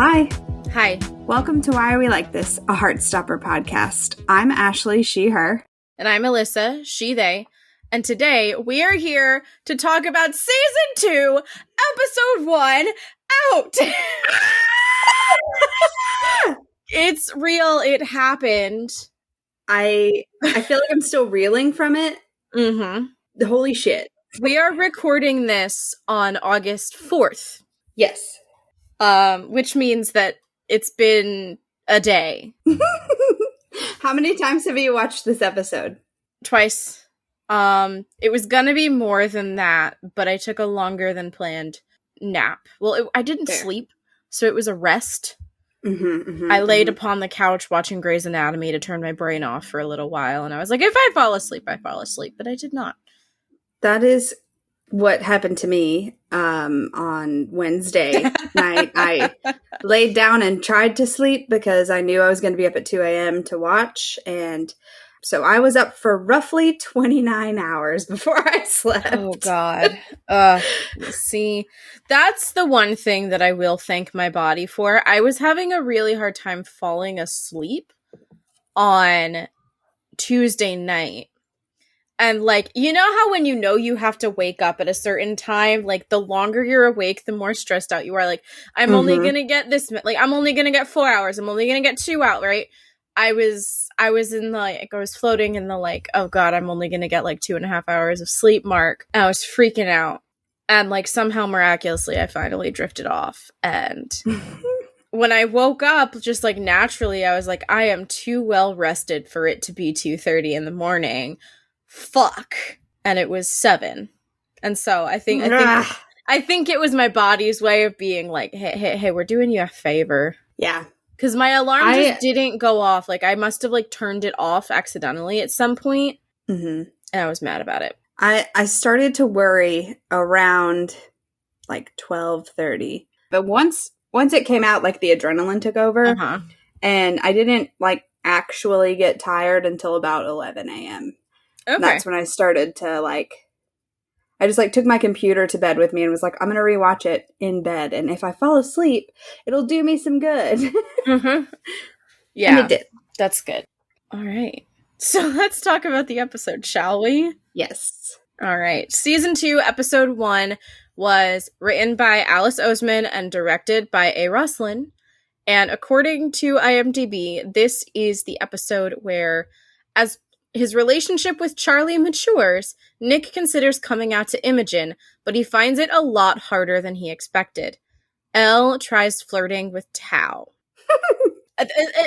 Hi. Hi. Welcome to Why Are We Like This, a Heartstopper podcast. I'm Ashley, she, her. And I'm Alyssa, she, they. And today we are here to talk about Season 2, Episode 1, Out! It's real. It happened. I feel like I'm still reeling from it. Mm-hmm. Holy shit. We are recording this on August 4th. Yes. Which means that it's been a day. How many times have you watched this episode? Twice. It was gonna be more than that, but I took a longer than planned nap. Well, I didn't sleep, so it was a rest. I laid upon the couch watching Grey's Anatomy to turn my brain off for a little while, and I was like, if I fall asleep, I fall asleep, but I did not. That is what happened to me on Wednesday night. I laid down and tried to sleep because I knew I was going to be up at 2 a.m. to watch, and so I was up for roughly 29 hours before I slept. Oh, God. See, that's the one thing that I will thank my body for. I was having a really hard time falling asleep on Tuesday night. And, like, you know how when you know you have to wake up at a certain time, like, the longer you're awake, the more stressed out you are. Like, I'm only gonna get this, like, I'm only gonna get 4 hours. I'm only gonna get 2 out, right? I was in, like, I was floating in the, like, oh, God, I'm only gonna get, like, 2.5 hours of sleep mark. And I was freaking out. And, like, somehow, miraculously, I finally drifted off. And when I woke up, just, like, naturally, I was like, I am too well rested for it to be 2:30 in the morning. Fuck. And it was 7. And so I think it was my body's way of being like, hey, we're doing you a favor. Yeah. Because my alarm just didn't go off. Like, I must have, like, turned it off accidentally at some point. And I was mad about it. I started to worry around, like, 12:30. But once it came out, like, the adrenaline took over. And I didn't, like, actually get tired until about 11 a.m. Okay. And that's when I started to, like, I just, like, took my computer to bed with me and was like, I'm going to rewatch it in bed. And if I fall asleep, it'll do me some good. Yeah. And it did. That's good. All right. So let's talk about the episode, shall we? Yes. All right. Season 2, Episode 1 was written by Alice Oseman and directed by A. Roslin. And according to IMDb, this is the episode where, as his relationship with Charlie matures, Nick considers coming out to Imogen, but he finds it a lot harder than he expected. Elle tries flirting with Tao.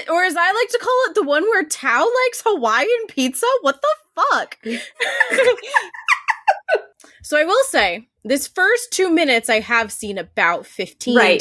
Or as I like to call it, the one where Tao likes Hawaiian pizza? What the fuck? So I will say, this first 2 minutes I have seen about 15 times.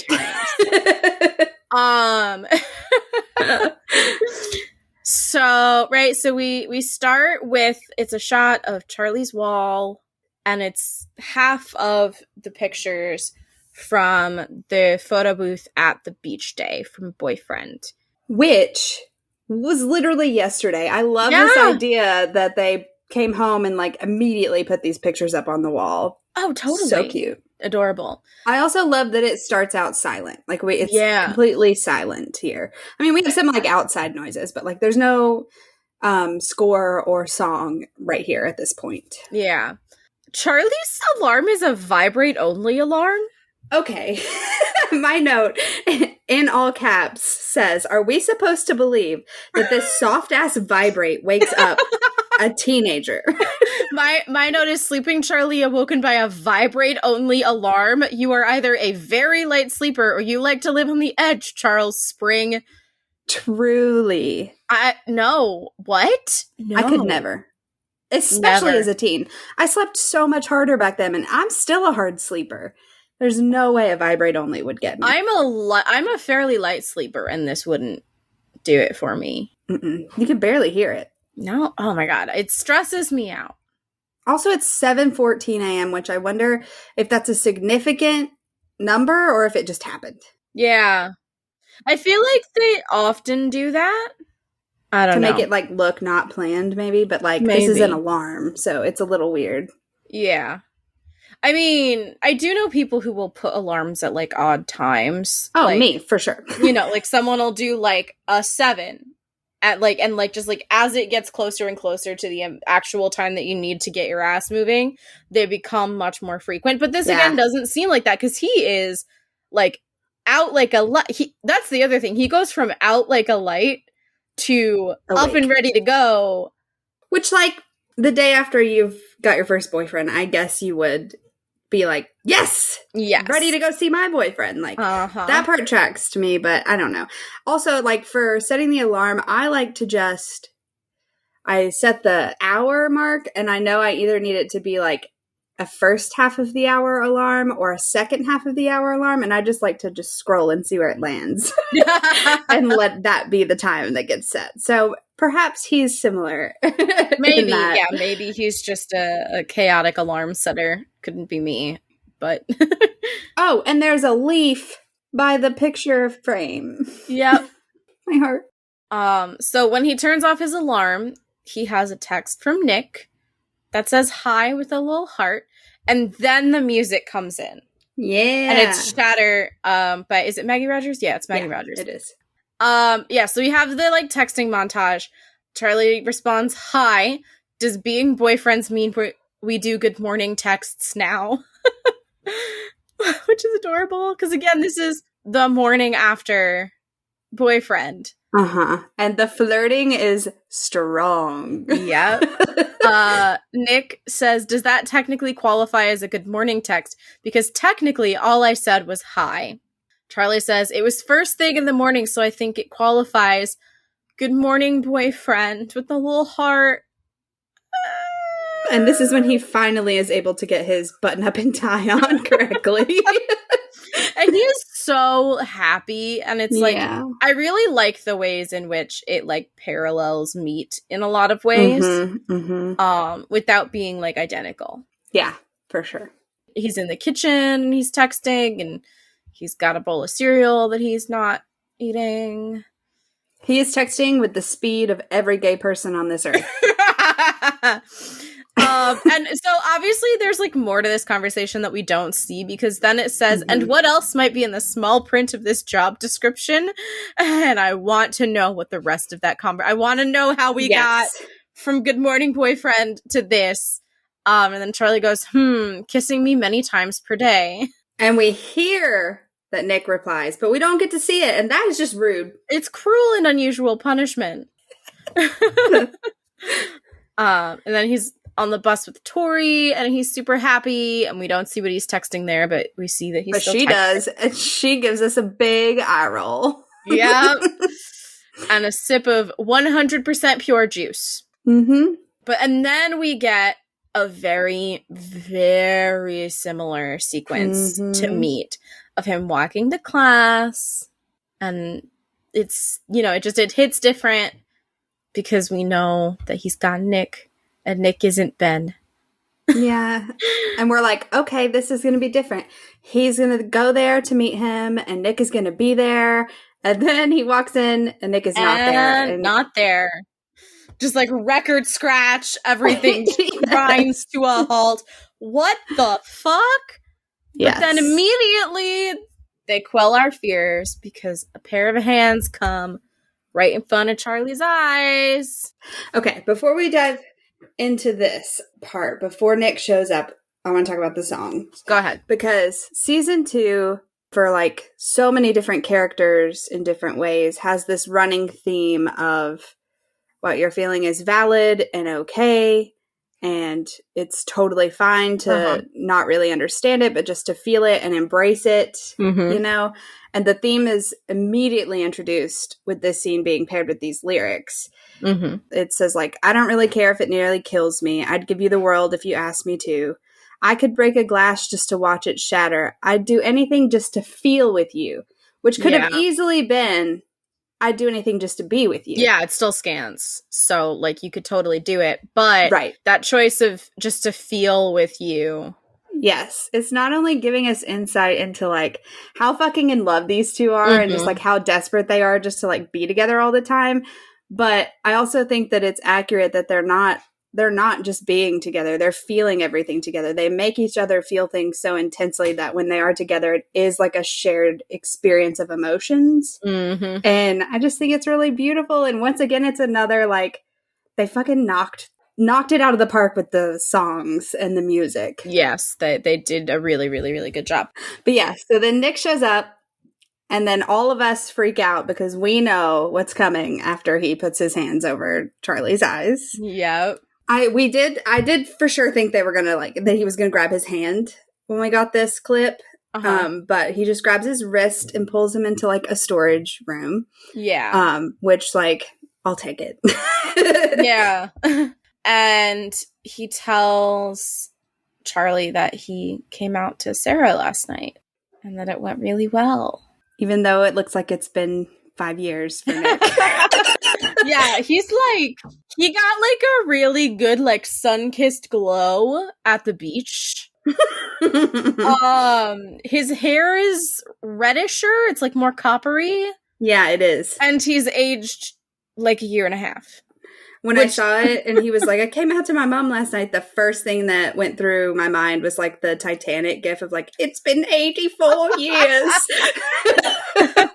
So we start with, it's a shot of Charlie's wall, and it's half of the pictures from the photo booth at the beach day from Boyfriend. Which was literally yesterday. I love this idea that they came home and, like, immediately put these pictures up on the wall. Oh, totally. So cute. Adorable. I also love that it starts out silent. Like, it's completely silent here. I mean, we have some, like, outside noises, but, like, there's no score or song right here at this point. Yeah. Charlie's alarm is a vibrate-only alarm? Okay. My note, in all caps, says, are we supposed to believe that this soft-ass vibrate wakes up a teenager? My note is, sleeping Charlie awoken by a vibrate-only alarm. You are either a very light sleeper or you like to live on the edge, Charles Spring. Truly. No. What? No. I could never. Especially as a teen. I slept so much harder back then, and I'm still a hard sleeper. There's no way a vibrate only would get me. I'm a fairly light sleeper, and this wouldn't do it for me. You can barely hear it. No? Oh my God. It stresses me out. Also, it's 7:14 a.m., which I wonder if that's a significant number or if it just happened. Yeah. I feel like they often do that. I don't know. To make it, like, look not planned, maybe. But, like, this is an alarm, so it's a little weird. Yeah. I mean, I do know people who will put alarms at like odd times. Oh, like, me, for sure. You know, like someone will do like a 7 at like, and like just like as it gets closer and closer to the actual time that you need to get your ass moving, they become much more frequent. But this again doesn't seem like that, because he is like out like a light. That's the other thing. He goes from out like a light to awake, up and ready to go. Which, like, the day after you've got your first boyfriend, I guess you would be like, yes, ready to go see my boyfriend. Like, that part tracks to me, but I don't know. Also, like, for setting the alarm, I like to I set the hour mark, and I know I either need it to be like a first half of the hour alarm or a second half of the hour alarm, and I just like to just scroll and see where it lands and let that be the time that gets set. So perhaps he's similar. Maybe, yeah, maybe he's just a chaotic alarm setter. Couldn't be me, but... Oh, and there's a leaf by the picture frame. Yep. My heart. So when he turns off his alarm, he has a text from Nick that says hi with a little heart, and then the music comes in. Yeah. And it's Shatter, by, is it Maggie Rogers? Yeah, it's Maggie Rogers. It is. Yeah, so we have the, like, texting montage. Charlie responds, hi. Does being boyfriends mean we do good morning texts now? Which is adorable, because, again, this is the morning after boyfriend. And the flirting is strong. Yep. Nick says, does that technically qualify as a good morning text? Because technically all I said was hi. Charlie says, it was first thing in the morning, so I think it qualifies. Good morning, boyfriend, with a little heart. And this is when he finally is able to get his button up and tie on correctly. And he is so happy, and it's like, I really like the ways in which it like parallels Meet in a lot of ways, without being like identical. Yeah, for sure. He's in the kitchen and he's texting, and he's got a bowl of cereal that he's not eating. He is texting with the speed of every gay person on this earth. And so obviously there's like more to this conversation that we don't see, because then it says, and what else might be in the small print of this job description? And I want to know what the rest of that I want to know how we got from good morning boyfriend to this. And then Charlie goes, kissing me many times per day. And we hear that Nick replies, but we don't get to see it, and that is just rude. It's cruel and unusual punishment. And then he's on the bus with Tori, and he's super happy, and we don't see what he's texting there, but we see that he's still texting. Does, and she gives us a big eye roll. Yeah. And a sip of 100% pure juice. And then we get a very, very similar sequence to Meet of him walking to class, and it's, you know, it hits different because we know that he's got Nick, and Nick isn't Ben. Yeah. And we're like, okay, this is going to be different. He's going to go there to meet him, and Nick is going to be there. And then he walks in, and Nick is not there. And not there. Just like record scratch, everything grinds to a halt. What the fuck? Yes. But then immediately they quell our fears because a pair of hands come right in front of Charlie's eyes. Okay, before we dive into this part, before Nick shows up, I want to talk about the song. Go ahead. Because season 2, for like so many different characters in different ways, has this running theme of what you're feeling is valid and okay, and it's totally fine to not really understand it, but just to feel it and embrace it, you know? And the theme is immediately introduced with this scene being paired with these lyrics. It says, like, I don't really care if it nearly kills me. I'd give you the world if you asked me to. I could break a glass just to watch it shatter. I'd do anything just to feel with you, which could have easily been, I'd do anything just to be with you. Yeah, it still scans. So, like, you could totally do it. But that choice of just to feel with you. Yes. It's not only giving us insight into, like, how fucking in love these two are and just, like, how desperate they are just to, like, be together all the time. But I also think that it's accurate that they're not they're not just being together, they're feeling everything together. They make each other feel things so intensely that when they are together, it is like a shared experience of emotions. Mm-hmm. And I just think it's really beautiful. And once again, it's another, like, they fucking knocked it out of the park with the songs and the music. Yes, they did a really, really, really good job. But yeah, so then Nick shows up, and then all of us freak out because we know what's coming after he puts his hands over Charlie's eyes. Yep. I did for sure think they were gonna, like, that he was gonna grab his hand when we got this clip. But he just grabs his wrist and pulls him into, like, a storage room. Yeah. Which, like, I'll take it. Yeah. And he tells Charlie that he came out to Sarah last night and that it went really well. Even though it looks like it's been 5 years for Nick. Yeah, he's like, he got like a really good like sun-kissed glow at the beach. His hair is redisher, it's like more coppery. Yeah, it is. And he's aged like a year and a half. When I saw it and he was like, I came out to my mom last night, the first thing that went through my mind was like the Titanic gif of like, it's been 84 years. Because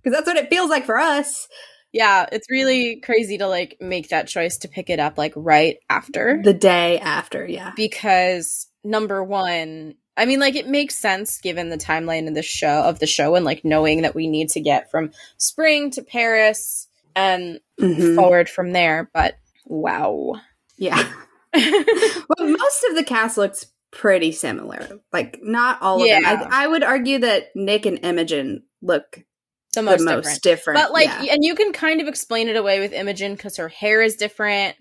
that's what it feels like for us. Yeah, it's really crazy to like make that choice to pick it up like right after. The day after, yeah. Because number one, I mean, like, it makes sense given the timeline of the show and like knowing that we need to get from spring to Paris and forward from there, but wow. Yeah. Well, most of the cast looks pretty similar. Like, not all of them. I would argue that Nick and Imogen look the most different. But like, and you can kind of explain it away with Imogen because her hair is different.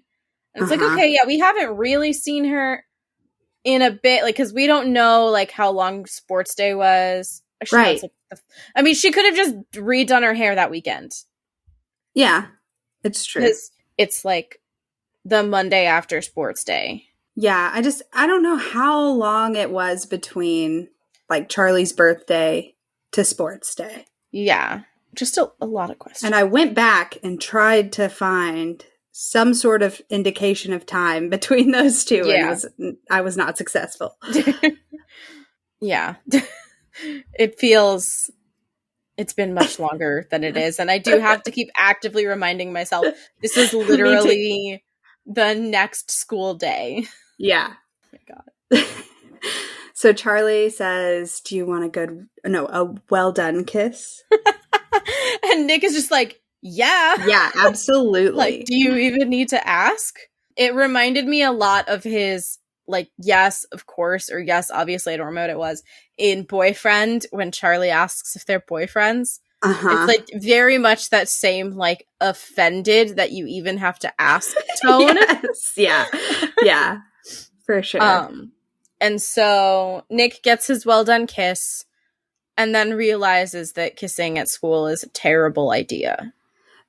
And it's like, okay, yeah, we haven't really seen her in a bit, like, because we don't know like how long sports day was. Right. I mean, she could have just redone her hair that weekend. Yeah, it's true. It's like the Monday after sports day. Yeah, I don't know how long it was between like Charlie's birthday to sports day. Yeah, just a lot of questions. And I went back and tried to find some sort of indication of time between those two. Yeah. And I was not successful. Yeah. It's been much longer than it is. And I do have to keep actively reminding myself, this is literally the next school day. Yeah. Oh my God. So Charlie says, do you want a well done kiss? And Nick is just like, yeah. Yeah, absolutely. Like, do you even need to ask? It reminded me a lot of his, like, yes, of course, or yes, obviously, I don't remember what it was, in Boyfriend, when Charlie asks if they're boyfriends. It's, like, very much that same, like, offended that you even have to ask tone. Yes, yeah. Yeah, for sure. And so Nick gets his well done kiss and then realizes that kissing at school is a terrible idea.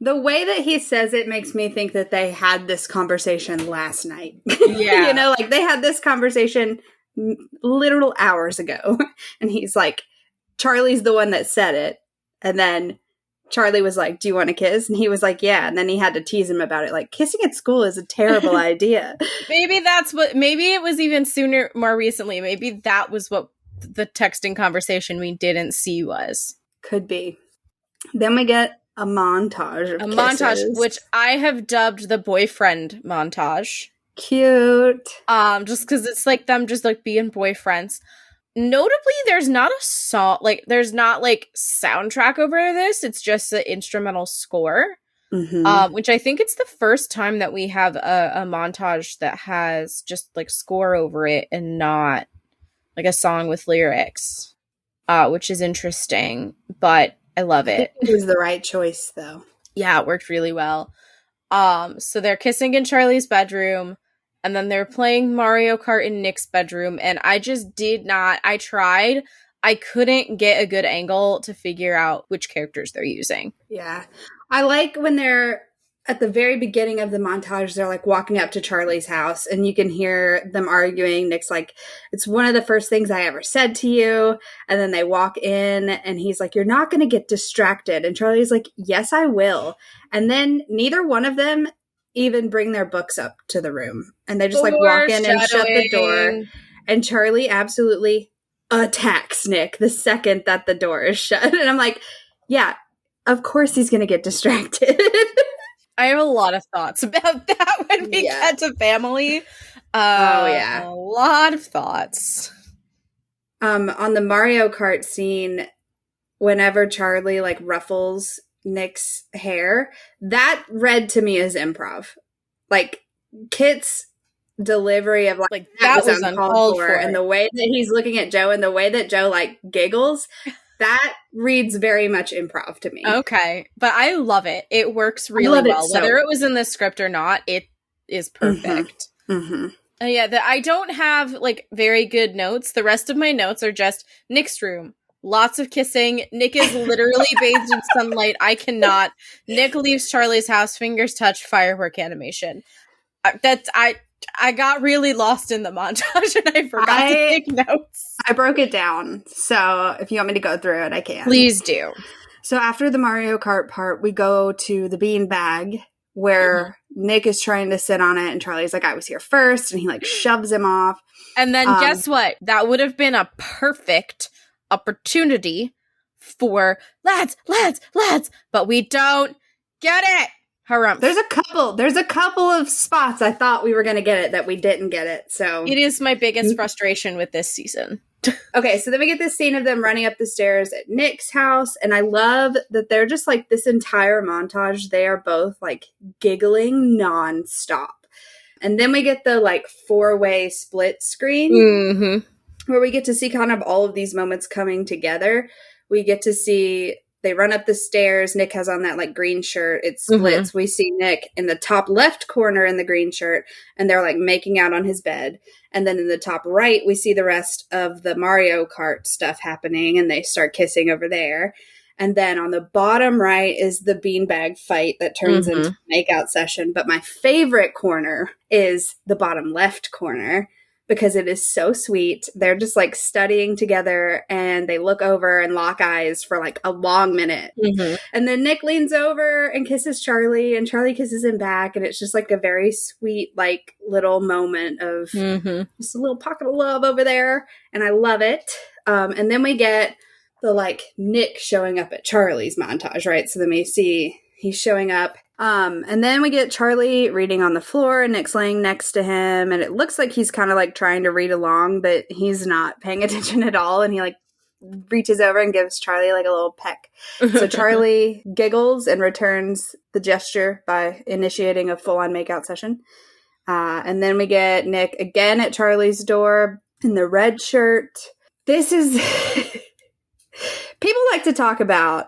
The way that he says it makes me think that they had this conversation last night. Yeah. You know, like they had this conversation literal hours ago. And he's like, Charlie's the one that said it. And then Charlie was like, do you want to kiss? And he was like, yeah. And then he had to tease him about it. Like, kissing at school is a terrible idea. Maybe it was even sooner, more recently. Maybe that was what the texting conversation we didn't see was. Could be. Then we get a montage of kisses. Which I have dubbed the boyfriend montage. Cute. Just because it's like them just like being boyfriends. Notably, there's not a song, like, there's not, like, soundtrack over this. It's just the instrumental score, which I think it's the first time that we have a montage that has just, like, score over it and not, like, a song with lyrics, which is interesting, but I love it. It was the right choice, though. Yeah, it worked really well. So they're kissing in Charlie's bedroom. And then they're playing Mario Kart in Nick's bedroom, and I just I tried. I couldn't get a good angle to figure out which characters they're using. Yeah. I like when they're at the very beginning of the montage, they're like walking up to Charlie's house and you can hear them arguing. Nick's like, it's one of the first things I ever said to you. And then they walk in and he's like, you're not going to get distracted. And Charlie's like, yes, I will. And then neither one of them even bring their books up to the room. And they just like walk in and shut the door. And Charlie absolutely attacks Nick the second that the door is shut. And I'm like, yeah, of course he's going to get distracted. I have a lot of thoughts about that when we get to family. A lot of thoughts. On the Mario Kart scene, whenever Charlie like ruffles Nick's hair, that read to me as improv. Like Kit's delivery of like that was uncalled for, and the way that he's looking at Joe and the way that Joe like giggles, that reads very much improv to me. Okay, but I love it. It works really well. Whether it was in the script or not, it is perfect. I don't have like very good notes. The rest of my notes are just Nick's room. Lots of kissing. Nick is literally bathed in sunlight. I cannot. Nick leaves Charlie's house. Fingers touch. Firework animation. I got really lost in the montage and I forgot to take notes. I broke it down. So if you want me to go through it, I can. Please do. So after the Mario Kart part, we go to the beanbag where Nick is trying to sit on it and Charlie's like, I was here first. And he like shoves him off. And then guess what? That would have been a perfect opportunity for lads, but we don't get it. Harumph. There's a couple of spots I thought we were going to get it that we didn't get it. So it is my biggest frustration with this season. Okay, so then we get this scene of them running up the stairs at Nick's house, and I love that they're just like this entire montage. They are both like giggling nonstop. And then we get the like 4-way split screen where we get to see kind of all of these moments coming together. We get to see they run up the stairs. Nick has on that like green shirt. It splits. We see Nick in the top left corner in the green shirt, and they're like making out on his bed. And then in the top right, we see the rest of the Mario Kart stuff happening, and they start kissing over there. And then on the bottom right is the beanbag fight that turns into a makeout session. But my favorite corner is the bottom left corner because it is so sweet. They're just like studying together and they look over and lock eyes for like a long minute. And then Nick leans over and kisses Charlie and Charlie kisses him back. And it's just like a very sweet, like little moment of just a little pocket of love over there. And I love it. And then we get the like Nick showing up at Charlie's montage, right? So then we see he's showing up. And then we get Charlie reading on the floor and Nick's laying next to him. And it looks like he's kind of like trying to read along, but he's not paying attention at all. And he like reaches over and gives Charlie like a little peck. So Charlie giggles and returns the gesture by initiating a full-on makeout session. And then we get Nick again at Charlie's door in the red shirt. This is... People like to talk about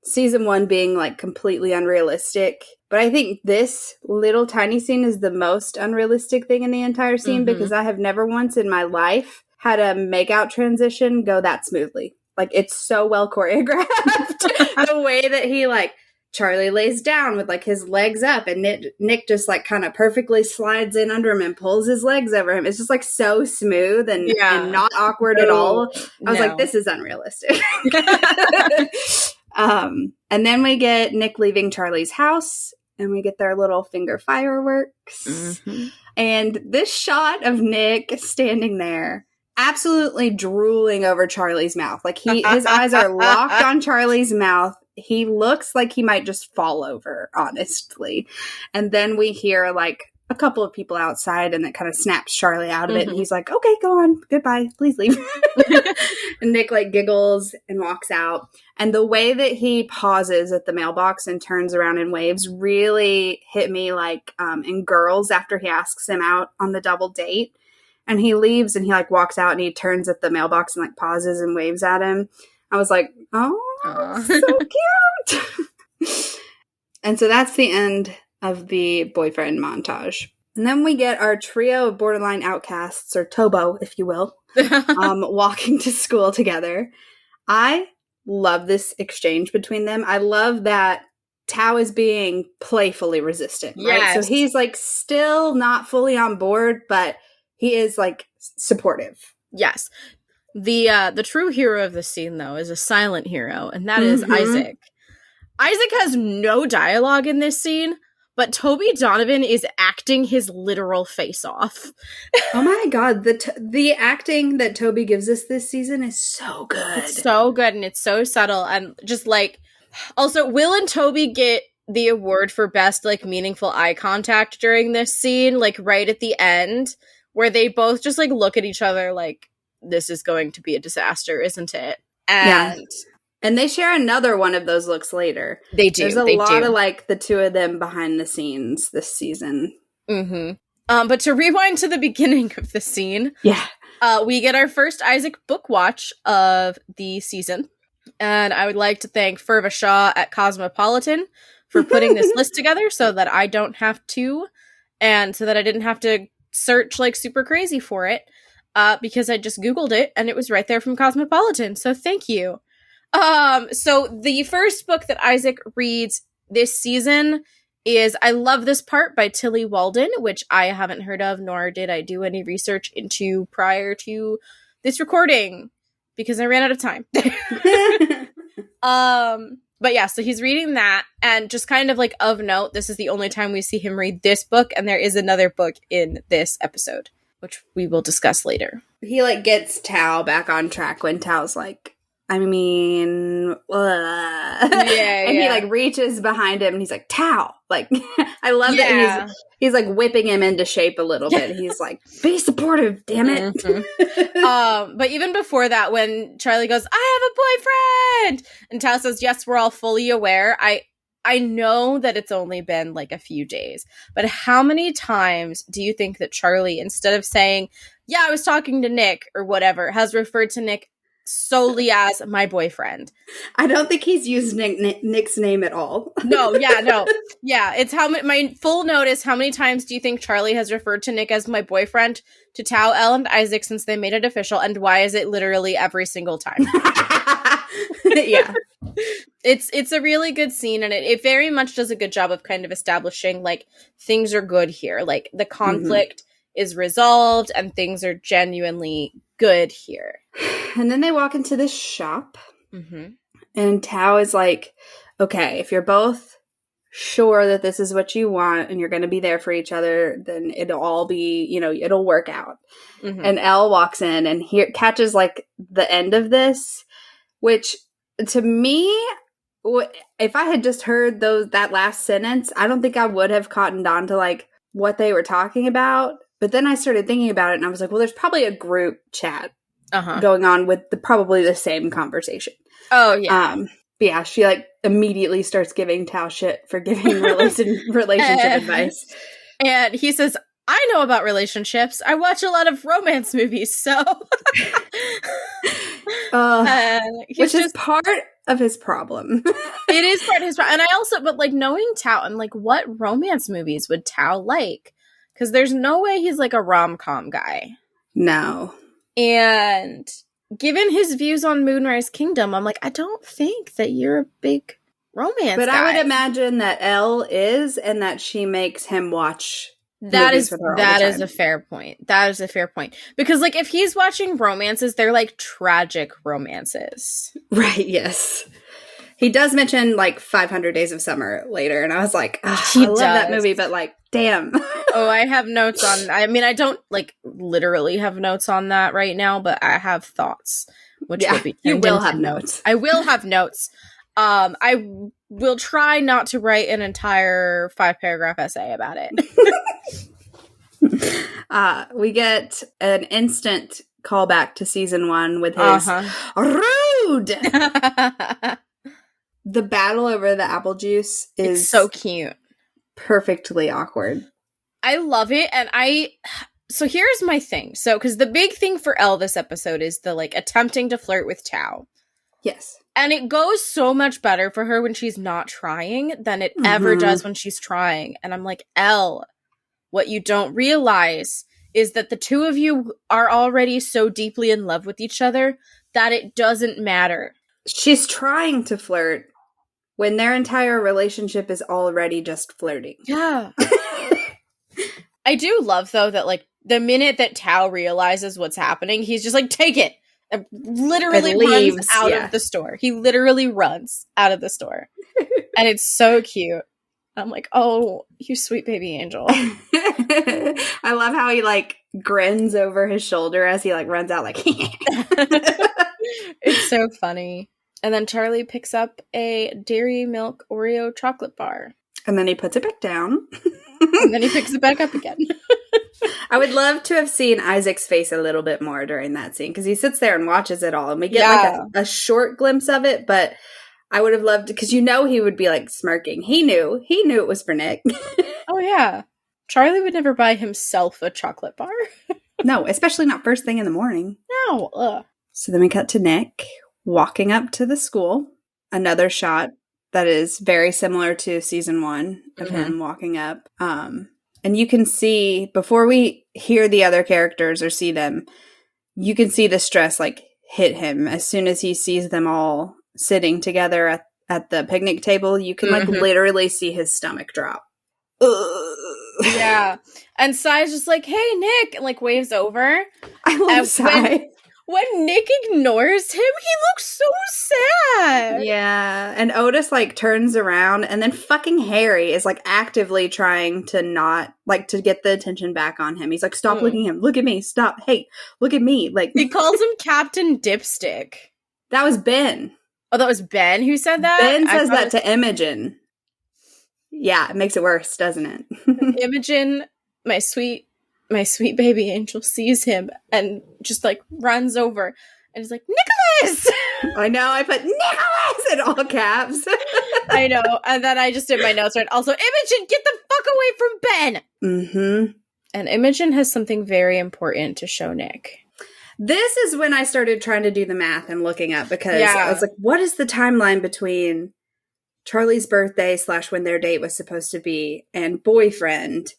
season 1 being like completely unrealistic, but I think this little tiny scene is the most unrealistic thing in the entire scene because I have never once in my life had a makeout transition go that smoothly. Like it's so well choreographed. The way that he like Charlie lays down with like his legs up and Nick just like kind of perfectly slides in under him and pulls his legs over him. It's just like so smooth and not awkward at all. I was like, this is unrealistic. And then we get Nick leaving Charlie's house and we get their little finger fireworks. And this shot of Nick standing there absolutely drooling over Charlie's mouth. Like his eyes are locked on Charlie's mouth. He looks like he might just fall over, honestly. And then we hear like a couple of people outside and that kind of snaps Charlie out of it. And he's like, okay, go on. Goodbye. Please leave. And Nick like giggles and walks out. And the way that he pauses at the mailbox and turns around and waves really hit me like in Girls after he asks him out on the double date. And he leaves and he like walks out and he turns at the mailbox and like pauses and waves at him. I was like, oh, so cute. And so that's the end of the boyfriend montage. And then we get our trio of borderline outcasts, or Tobo, if you will, walking to school together. I love this exchange between them. I love that Tao is being playfully resistant, right? So he's like still not fully on board, but he is like supportive. Yes. The true hero of the scene, though, is a silent hero, and that is Isaac. Isaac has no dialogue in this scene, but Toby Donovan is acting his literal face off. Oh my god, the acting that Toby gives us this season is so good. It's so good, and it's so subtle, and just like, also, Will and Toby get the award for best, like, meaningful eye contact during this scene, like, right at the end, where they both just, like, look at each other like, this is going to be a disaster, isn't it? And and they share another one of those looks later. They do. There's a lot of, like, the two of them behind the scenes this season. Mm-hmm. But to rewind to the beginning of the scene, we get our first Isaac book watch of the season. And I would like to thank Furva Shaw at Cosmopolitan for putting this list together so that I don't have to, and so that I didn't have to search like super crazy for it, because I just Googled it and it was right there from Cosmopolitan. So thank you. So the first book that Isaac reads this season is I Love This Part by Tillie Walden, which I haven't heard of, nor did I do any research into prior to this recording, because I ran out of time. But yeah, so he's reading that, and just kind of like of note, this is the only time we see him read this book, and there is another book in this episode, which we will discuss later. He like gets Tao back on track when Tao's like, I mean, and he like reaches behind him and he's like, Tao, like, I love it. And he's like whipping him into shape a little bit. He's like, be supportive, damn it. Mm-hmm. But even before that, when Charlie goes, I have a boyfriend, and Tao says, yes, we're all fully aware. I know that it's only been like a few days, but how many times do you think that Charlie, instead of saying, yeah, I was talking to Nick or whatever, has referred to Nick solely as my boyfriend? I don't think he's used Nick's name at all. No. Yeah, it's how my full note is, how many times do you think Charlie has referred to Nick as my boyfriend to Tao, Elle, and Isaac since they made it official, and why is it literally every single time? Yeah. It's a really good scene, and it very much does a good job of kind of establishing, like, things are good here. Like, the conflict is resolved, and things are genuinely good here. And then they walk into this shop, and Tao is like, okay, if you're both sure that this is what you want and you're going to be there for each other, then it'll all be, it'll work out. And Elle walks in and catches like the end of this, which to me, if I had just heard that last sentence, I don't think I would have cottoned on to like what they were talking about. But then I started thinking about it and I was like, well, there's probably a group chat going on with probably the same conversation. Oh, yeah. But yeah, she like immediately starts giving Tao shit for giving relationship advice. And he says, I know about relationships. I watch a lot of romance movies, so. Which is part of his problem. It is part of his problem. And I also, but like knowing Tao, I'm like, what romance movies would Tao like? Because there's no way he's like a rom-com guy. No. And given his views on Moonrise Kingdom, I'm like, I don't think that you're a big romance guy. I would imagine that Elle is, and that she makes him watch. That is a fair point. That is a fair point. Because like if he's watching romances, they're like tragic romances. Right, yes. He does mention like 500 Days of Summer later, and I was like, I love that movie, but like, damn. Oh, I have notes on, I mean, I don't like literally have notes on that right now, but I have thoughts, which will be you will have notes. I will have notes. I will try not to write an entire 5-paragraph essay about it. We get an instant callback to season 1 with his rude. The battle over the apple juice is so cute, perfectly awkward. I love it, and so here's my thing. So, because the big thing for Elle this episode is the like attempting to flirt with Tao. Yes. And it goes so much better for her when she's not trying than it ever does when she's trying. And I'm like, Elle, what you don't realize is that the two of you are already so deeply in love with each other that it doesn't matter. She's trying to flirt when their entire relationship is already just flirting. Yeah. I do love, though, that, like, the minute that Tao realizes what's happening, he's just like, take it! And literally runs out of the store. He literally runs out of the store. And it's so cute. I'm like, oh, you sweet baby angel. I love how he like grins over his shoulder as he like runs out like It's so funny. And then Charlie picks up a Dairy Milk Oreo chocolate bar. And then he puts it back down. And then he picks it back up again. I would love to have seen Isaac's face a little bit more during that scene because he sits there and watches it all. And we get like a short glimpse of it, but I would have loved, because he would be like smirking. He knew it was for Nick. Oh yeah. Charlie would never buy himself a chocolate bar. No, especially not first thing in the morning. No. Ugh. So then we cut to Nick walking up to the school. Another shot that is very similar to season 1 of him walking up. And you can see, before we hear the other characters or see them, you can see the stress like hit him as soon as he sees them all sitting together at the picnic table. You can like literally see his stomach drop. Ugh. Yeah. And Sai's just like, hey, Nick, and like waves over. I love Sai. When Nick ignores him, he looks so sad. Yeah. And Otis like turns around, and then fucking Harry is like actively trying to not like to get the attention back on him. He's like, stop looking at him. Look at me. Stop. Hey, look at me. Like, he calls him Captain Dipstick. That was Ben. Oh, that was Ben who said that? Ben says that to Imogen. Yeah, it makes it worse, doesn't it? Imogen, my sweet baby angel, sees him and just like runs over and is like, Nicholas! I know, I put Nicholas in all caps. I know. And then I just did my notes right. Also, Imogen, get the fuck away from Ben! Mm-hmm. And Imogen has something very important to show Nick. This is when I started trying to do the math and looking up, because I was like, what is the timeline between Charlie's birthday / when their date was supposed to be and boyfriend?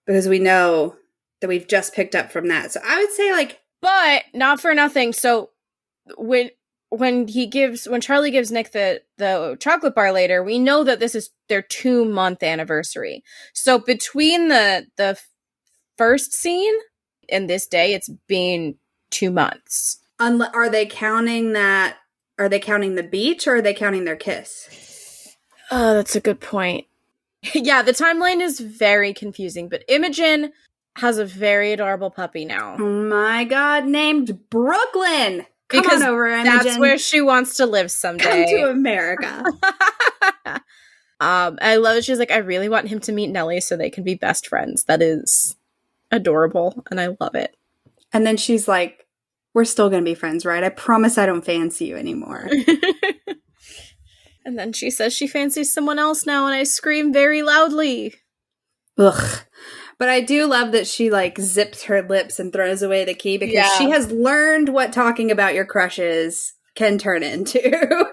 Because we know that we've just picked up from that. So I would say like... But not for nothing. So when Charlie gives Nick the chocolate bar later, we know that this is their 2-month anniversary. So between the first scene and this day, it's been 2 months. Are they counting that? Are they counting the beach, or are they counting their kiss? Oh, that's a good point. Yeah, the timeline is very confusing, but Imogen has a very adorable puppy now. Oh my god, named Brooklyn! Come on over, Imogen. That's where she wants to live someday. Come to America. I love it. She's like, I really want him to meet Nellie so they can be best friends. That is adorable, and I love it. And then she's like, we're still gonna be friends, right? I promise I don't fancy you anymore. And then she says she fancies someone else now, and I scream very loudly. Ugh. But I do love that she, like, zips her lips and throws away the key, because she has learned what talking about your crushes can turn into.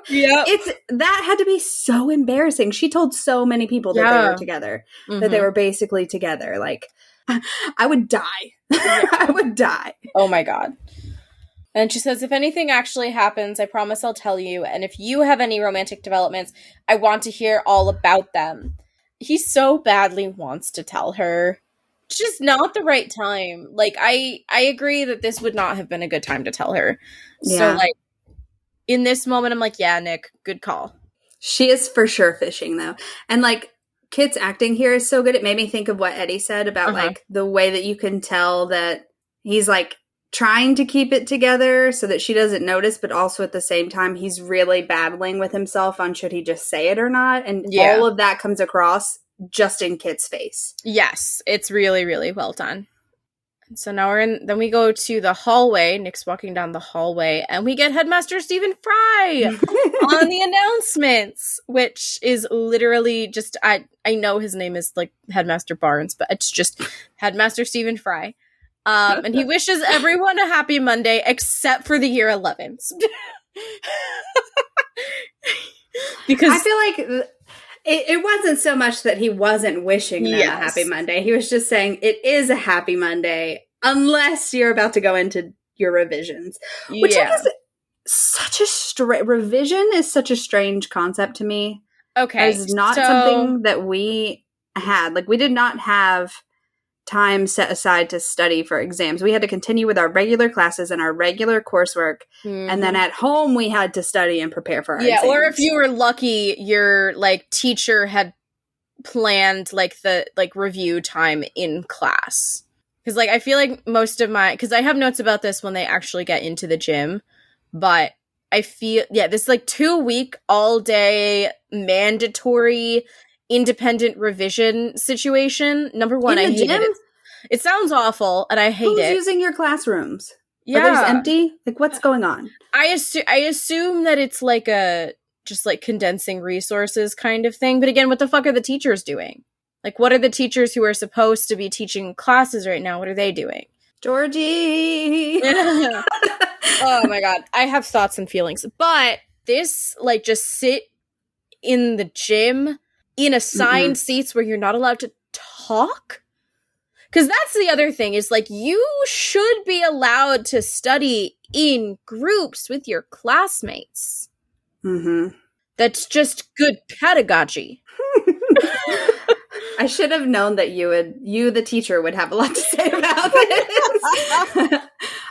Yeah. That had to be so embarrassing. She told so many people that they were together, that they were basically together. Like, I would die. I would die. Oh my god. And she says, if anything actually happens, I promise I'll tell you. And if you have any romantic developments, I want to hear all about them. He so badly wants to tell her. It's just not the right time. Like, I agree that this would not have been a good time to tell her. Yeah. So, like, in this moment, I'm like, yeah, Nick, good call. She is for sure fishing, though. And, like, Kit's acting here is so good. It made me think of what Eddie said about, like, the way that you can tell that he's, like, trying to keep it together so that she doesn't notice, but also at the same time, he's really battling with himself on should he just say it or not. And all of that comes across just in Kit's face. Yes, it's really, really well done. And so now then we go to the hallway. Nick's walking down the hallway, and we get Headmaster Stephen Fry on the announcements, which is literally just, I know his name is like Headmaster Barnes, but it's just Headmaster Stephen Fry. And he wishes everyone a happy Monday except for the year 11s. Because I feel like it wasn't so much that he wasn't wishing them a happy Monday. He was just saying it is a happy Monday unless you're about to go into your revisions. Which I guess such a revision is such a strange concept to me. Okay. It's not something that we had. Like, we did not have time set aside to study for exams. We had to continue with our regular classes and our regular coursework, and then at home we had to study and prepare for our exams. Or if you were lucky, your like teacher had planned like the like review time in class. Because like I feel like most of my, because I have notes about this when they actually get into the gym, but I feel this like 2-week all day mandatory independent revision situation. Number one, I hate it. It sounds awful and I hate it. Who's using your classrooms? Yeah. Are they just empty? Like what's going on? I assume that it's like a just like condensing resources kind of thing. But again, what the fuck are the teachers doing? Like, what are the teachers who are supposed to be teaching classes right now? What are they doing? Georgie! Oh my god. I have thoughts and feelings. But this, like, just sit in the gym in assigned seats where you're not allowed to talk? Because that's the other thing, is, like, you should be allowed to study in groups with your classmates. Mm-hmm. That's just good pedagogy. I should have known that you, the teacher, would have a lot to say about this.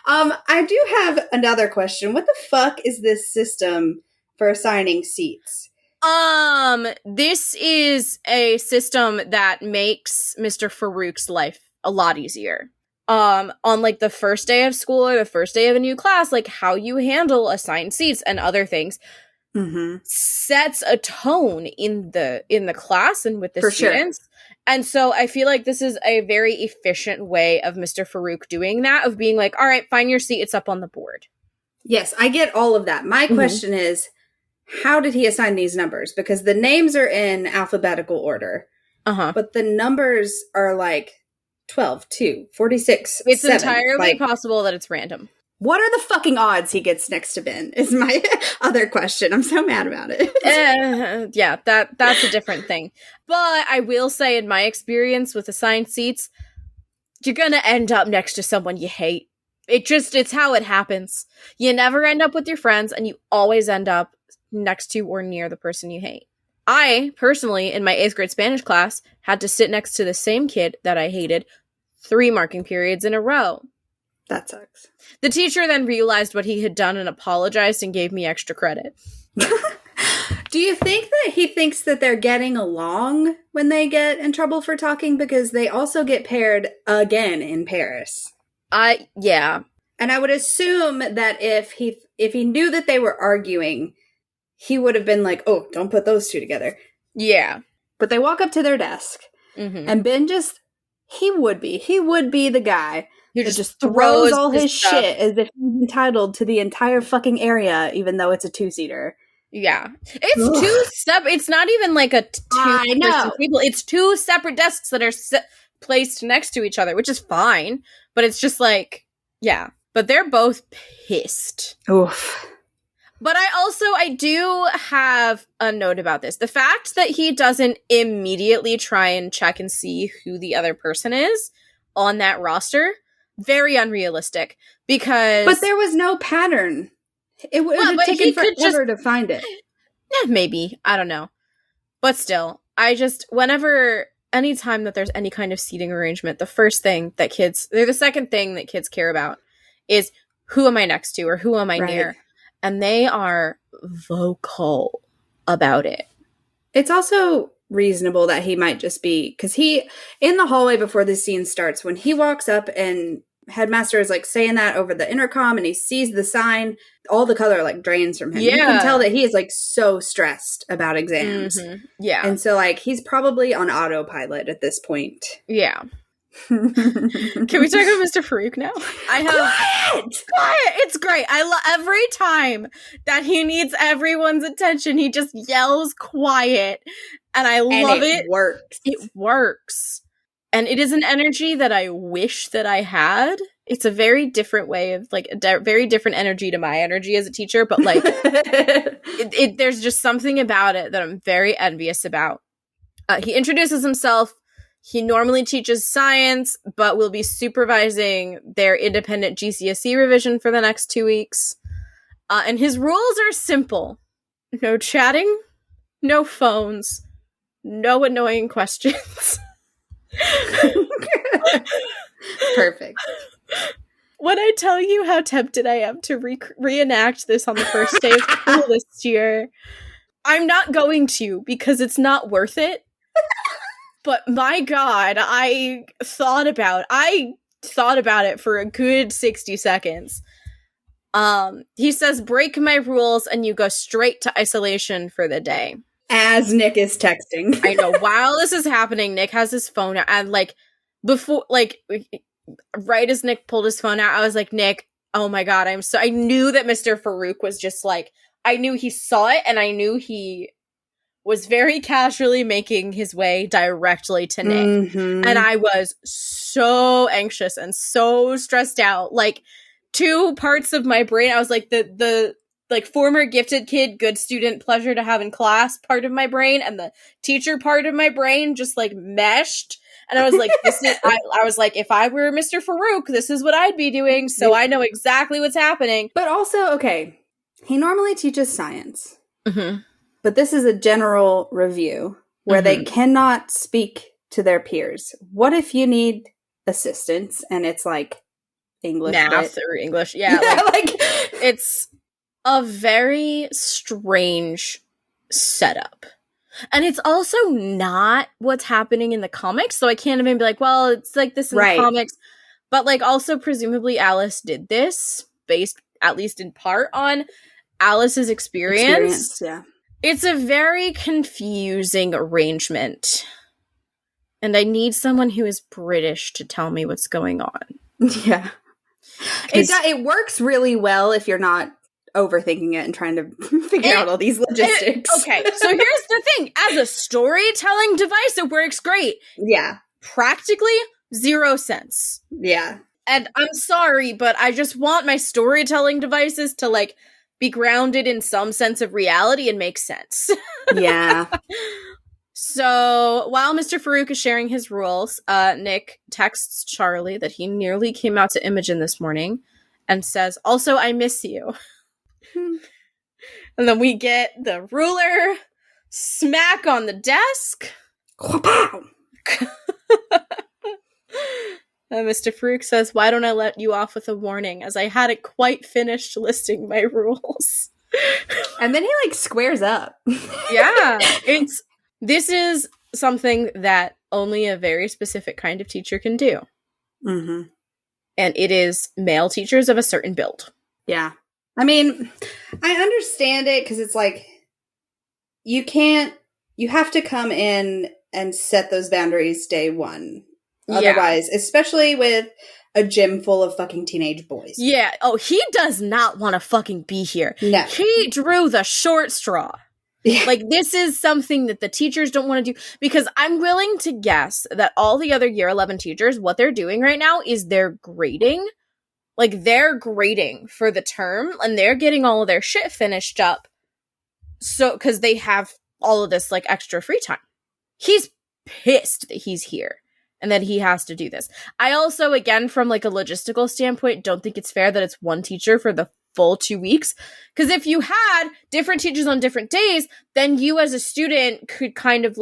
I do have another question. What the fuck is this system for assigning seats? This is a system that makes Mr. Farouk's life a lot easier. On like the first day of school or the first day of a new class, like how you handle assigned seats and other things sets a tone in the class and with the students. Sure. And so I feel like this is a very efficient way of Mr. Farouk doing that, of being like, all right, find your seat. It's up on the board. Yes, I get all of that. My question is, how did he assign these numbers? Because the names are in alphabetical order, but the numbers are like 12, 2, 46, It's 7. entirely possible that it's random. What are the fucking odds he gets next to Ben is my other question. I'm so mad about it. Yeah, that's a different thing. But I will say, in my experience with assigned seats, you're gonna end up next to someone you hate. It's how it happens. You never end up with your friends, and you always end up next to or near the person you hate. I, personally, in my 8th grade Spanish class, had to sit next to the same kid that I hated 3 marking periods in a row. That sucks. The teacher then realized what he had done and apologized and gave me extra credit. Do you think that he thinks that they're getting along when they get in trouble for talking? Because they also get paired again in Paris. Yeah. And I would assume that if he knew that they were arguing, he would have been like, oh, don't put those two together. Yeah. But they walk up to their desk, and Ben he would be the guy who just throws all his shit as if he's entitled to the entire fucking area, even though it's a 2-seater. Yeah. It's it's not even like a 2-person table. It's 2 separate desks that are placed next to each other, which is fine. But it's just like, yeah. But they're both pissed. Oof. But I do have a note about this. The fact that he doesn't immediately try and check and see who the other person is on that roster, very unrealistic. But there was no pattern. It would have taken forever to find it. Maybe. I don't know. But still, anytime that there's any kind of seating arrangement, the second thing that kids care about is who am I next to or who am I near? And they are vocal about it. It's also reasonable that he might just be, because in the hallway before the scene starts, when he walks up and Headmaster is like saying that over the intercom and he sees the sign, all the color like drains from him. Yeah. You can tell that he is like so stressed about exams. Yeah. And so like he's probably on autopilot at this point. Yeah. Can we talk about Mr. Farouk now? Quiet! It's great. I love every time that he needs everyone's attention, he just yells quiet. And I love it. It works. And it is an energy that I wish that I had. It's a very different way of, like, very different energy to my energy as a teacher. But, like, there's just something about it that I'm very envious about. He introduces himself. He normally teaches science, but will be supervising their independent GCSE revision for the next 2 weeks. And his rules are simple. No chatting, no phones, no annoying questions. Perfect. When I tell you how tempted I am to reenact this on the first day of school this year, I'm not going to, because it's not worth it. But my God, I thought about it for a good 60 seconds. He says, break my rules and you go straight to isolation for the day. As Nick is texting. I know. While this is happening, Nick has his phone out, and before, right as Nick pulled his phone out, I was like, Nick, oh my God, I knew that Mr. Farouk was just I knew he saw it, and I knew he was very casually making his way directly to Nick. Mm-hmm. And I was so anxious and so stressed out. Two parts of my brain, I was like, the former gifted kid, good student, pleasure to have in class part of my brain, and the teacher part of my brain just meshed. And I was like, I was like, if I were Mr. Farouk, this is what I'd be doing. So I know exactly what's happening. But also, okay, he normally teaches science. Mm-hmm. But this is a general review where they cannot speak to their peers. What if you need assistance and it's English? Math or English. Yeah. It's a very strange setup. And it's also not what's happening in the comics. So I can't even be like, well, it's this in the comics. But also presumably Alice did this based at least in part on Alice's experience. Yeah. It's a very confusing arrangement. And I need someone who is British to tell me what's going on. Yeah. It works really well if you're not overthinking it and trying to figure out all these logistics. Okay, so here's the thing. As a storytelling device, it works great. Yeah. Practically 0 sense. Yeah. And I'm sorry, but I just want my storytelling devices to be grounded in some sense of reality and make sense. Yeah. So while Mr. Farouk is sharing his rules, Nick texts Charlie that he nearly came out to Imogen this morning and says, also, I miss you. And then we get the ruler smack on the desk. Mr. Farouk says, why don't I let you off with a warning, as I hadn't quite finished listing my rules. And then he squares up. Yeah. This is something that only a very specific kind of teacher can do. Mm-hmm. And it is male teachers of a certain build. Yeah. I mean, I understand it because it's you have to come in and set those boundaries day one. Otherwise, especially with a gym full of fucking teenage boys. Yeah. Oh, he does not want to fucking be here. No. He drew the short straw. Yeah. This is something that the teachers don't want to do, because I'm willing to guess that all the other year 11 teachers, what they're doing right now is they're grading. They're grading for the term, and they're getting all of their shit finished up. So, because they have all of this, extra free time. He's pissed that he's here and that he has to do this. I also, again, from a logistical standpoint, don't think it's fair that it's one teacher for the full 2 weeks. Because if you had different teachers on different days, then you as a student could kind of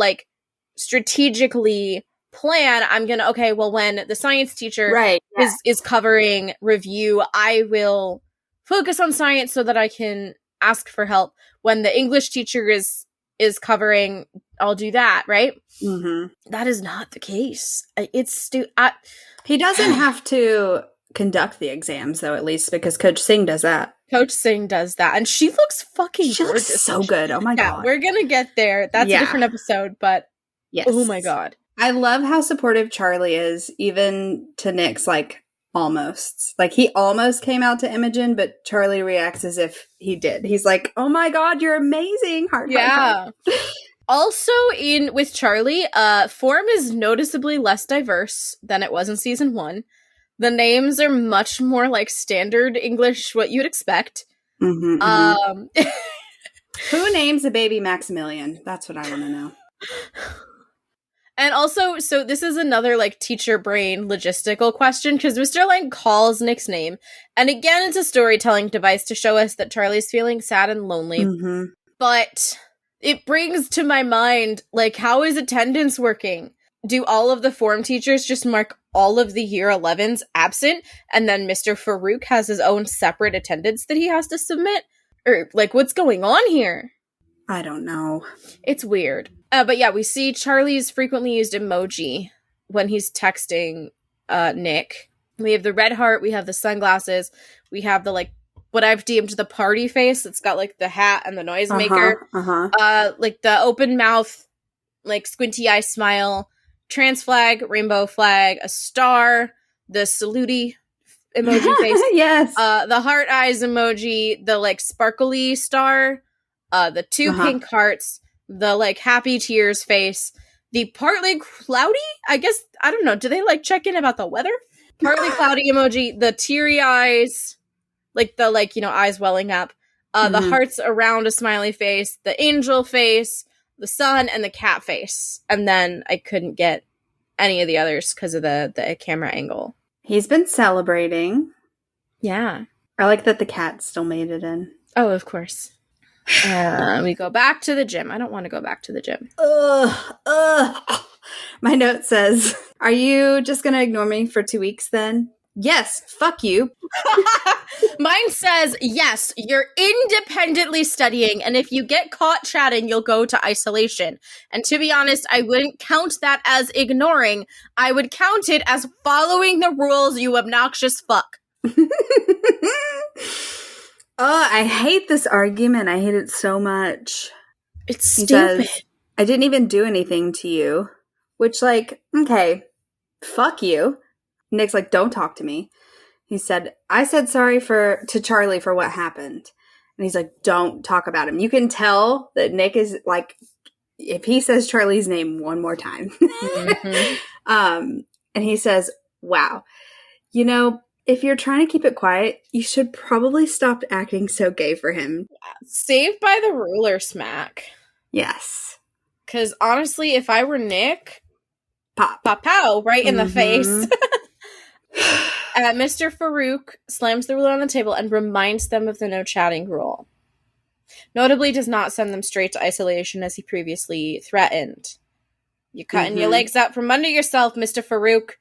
strategically plan. When the science teacher is covering review, I will focus on science so that I can ask for help. When the English teacher is covering, I'll do that, right? Mm-hmm. That is not the case. He doesn't have to conduct the exams, though, at least, because Coach Singh does that. Coach Singh does that, and she looks fucking gorgeous. Looks so good. Oh my God. We're gonna get there. That's a different episode, but yes. Oh my God. I love how supportive Charlie is, even to Nick's almost. He almost came out to Imogen, but Charlie reacts as if he did. He's like, oh my God, you're amazing. Heart. Also, with Charlie, form is noticeably less diverse than it was in season 1. The names are much more standard English, what you'd expect. Mm-hmm, Who names a baby Maximilian? That's what I want to know. And also, so this is another teacher brain logistical question, because Mr. Lang calls Nick's name. And again, it's a storytelling device to show us that Charlie's feeling sad and lonely. Mm-hmm. But it brings to my mind, how is attendance working? Do all of the form teachers just mark all of the year 11s absent, and then Mr. Farouk has his own separate attendance that he has to submit? Or, what's going on here? I don't know. It's weird. But yeah, we see Charlie's frequently used emoji when he's texting Nick. We have the red heart, we have the sunglasses, we have the, like, what I've deemed the party face. It's got, like, the hat and the noisemaker. Like, the open mouth, like, squinty eye smile, trans flag, rainbow flag, a star, the salute emoji face. Yes. The heart eyes emoji, the, like, sparkly star, the two pink hearts, the, like, happy tears face, the partly cloudy, I guess, I don't know, do they, like, check in about the weather? Partly cloudy emoji, the teary eyes, like, the, like, you know, eyes welling up, the hearts around a smiley face, the angel face, the sun, and the cat face. And then I couldn't get any of the others because of the camera angle. He's been celebrating. Yeah. I like that the cat still made it in. Oh, of course. We go back to the gym. I don't want to go back to the gym. My note says, are you just going to ignore me for 2 weeks then? Yes, fuck you. Mine says, yes, you're independently studying, and if you get caught chatting, you'll go to isolation. And to be honest, I wouldn't count that as ignoring. I would count it as following the rules, you obnoxious fuck. I hate this argument. I hate it so much. It's stupid. I didn't even do anything to you. Which, like, okay, fuck you. Nick's like, don't talk to me. He said, I said sorry to Charlie for what happened. And he's like, don't talk about him. You can tell that Nick is like, if he says Charlie's name one more time. And he says, wow, you know, if you're trying to keep it quiet, you should probably stop acting so gay for him. Saved by the ruler smack. Yes. Because honestly, if I were Nick, pop pow, right in the face. Mr. Farouk slams the ruler on the table and reminds them of the no chatting rule. Notably does not send them straight to isolation as he previously threatened. You're cutting your legs out from under yourself, Mr. Farouk.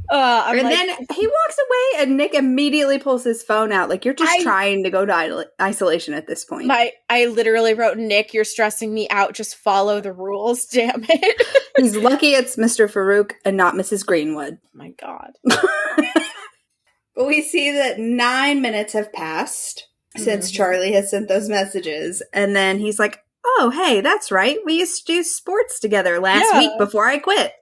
Then he walks away and Nick immediately pulls his phone out. Like, you're just trying to go to isolation at this point. I literally wrote, Nick, you're stressing me out. Just follow the rules, damn it. He's lucky it's Mr. Farouk and not Mrs. Greenwood. Oh my God. But we see that 9 minutes have passed since Charlie has sent those messages. And then he's like, oh, hey, that's right. We used to do sports together last week before I quit.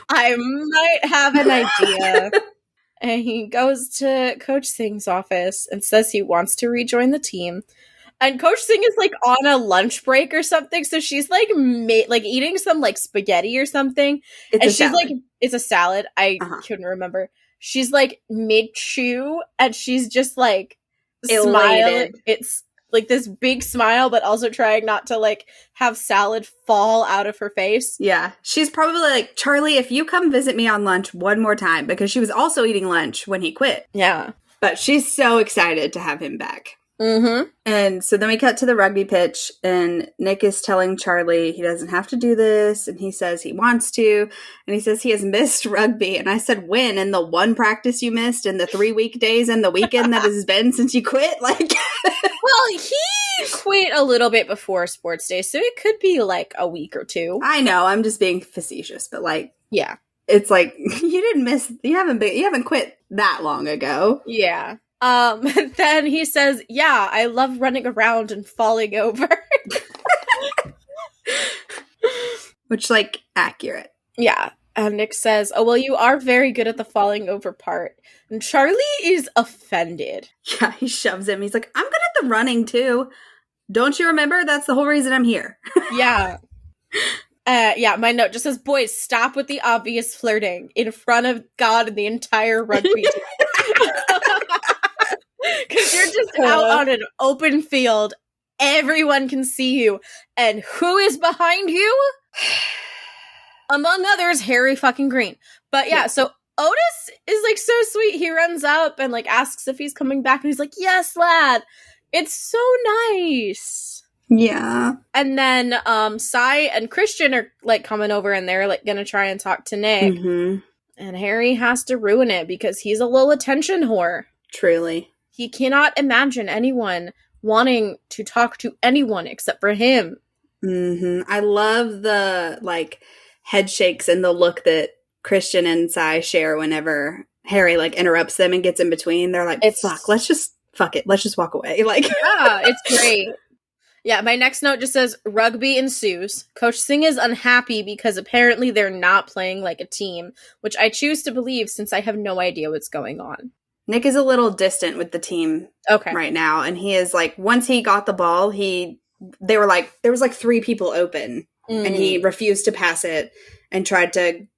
I might have an idea. And he goes to Coach Singh's office and says he wants to rejoin the team. And Coach Singh is like on a lunch break or something, so she's like eating some like spaghetti or something. She's like, it's a salad. I couldn't remember. She's like mid-chew and she's just like smiling. It's like this big smile, but also trying not to like have salad fall out of her face. Yeah. She's probably like, Charlie, if you come visit me on lunch one more time, because she was also eating lunch when he quit. Yeah. But she's so excited to have him back. And so then we cut to the rugby pitch and Nick is telling Charlie he doesn't have to do this. And he says he wants to. And he says he has missed rugby. And I said, when? And the one practice you missed and the 3 weekdays and the weekend that has been since you quit? Like, well, he quit a little bit before sports day. So it could be like a week or two. I know. I'm just being facetious. But like, yeah, it's like you haven't quit that long ago. Yeah. Then he says, yeah, I love running around and falling over. Which, like, accurate. Yeah. And Nick says, oh, well, you are very good at the falling over part. And Charlie is offended. Yeah, he shoves him. He's like, I'm good at the running, too. Don't you remember? That's the whole reason I'm here. Yeah. Yeah, my note just says, boys, stop with the obvious flirting in front of God and the entire rugby team. Because you're just out on an open field. Everyone can see you. And who is behind you? Among others, Harry fucking Green. But yeah, so Otis is like so sweet. He runs up and like asks if he's coming back. And he's like, yes, lad. It's so nice. Yeah. And then Sai and Christian are like coming over and they're like gonna try and talk to Nick. And Harry has to ruin it because he's a little attention whore. Truly. He cannot imagine anyone wanting to talk to anyone except for him. I love the, like, head shakes and the look that Christian and Sai share whenever Harry, like, interrupts them and gets in between. They're like, let's just walk away. Like, yeah, it's great. Yeah, my next note just says, rugby ensues. Coach Singh is unhappy because apparently they're not playing like a team, which I choose to believe since I have no idea what's going on. Nick is a little distant with the team right now, and he is, like, once he got the ball, there was like 3 people open, and he refused to pass it and tried to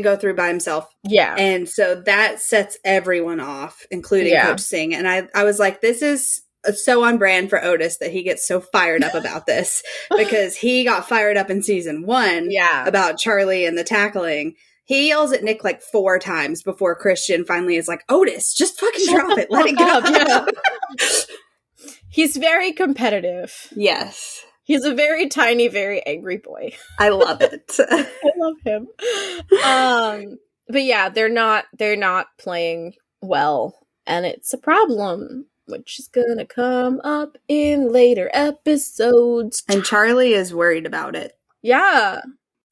go through by himself. Yeah. And so that sets everyone off, including Coach Singh. And I was like, this is so on brand for Otis that he gets so fired up about this, because he got fired up in season 1 about Charlie and the tackling. He yells at Nick like 4 times before Christian finally is like, Otis, just fucking drop it. Let it go. He's very competitive. Yes. He's a very tiny, very angry boy. I love it. I love him. But yeah, they're not playing well, and it's a problem, which is gonna come up in later episodes. And Charlie is worried about it. Yeah.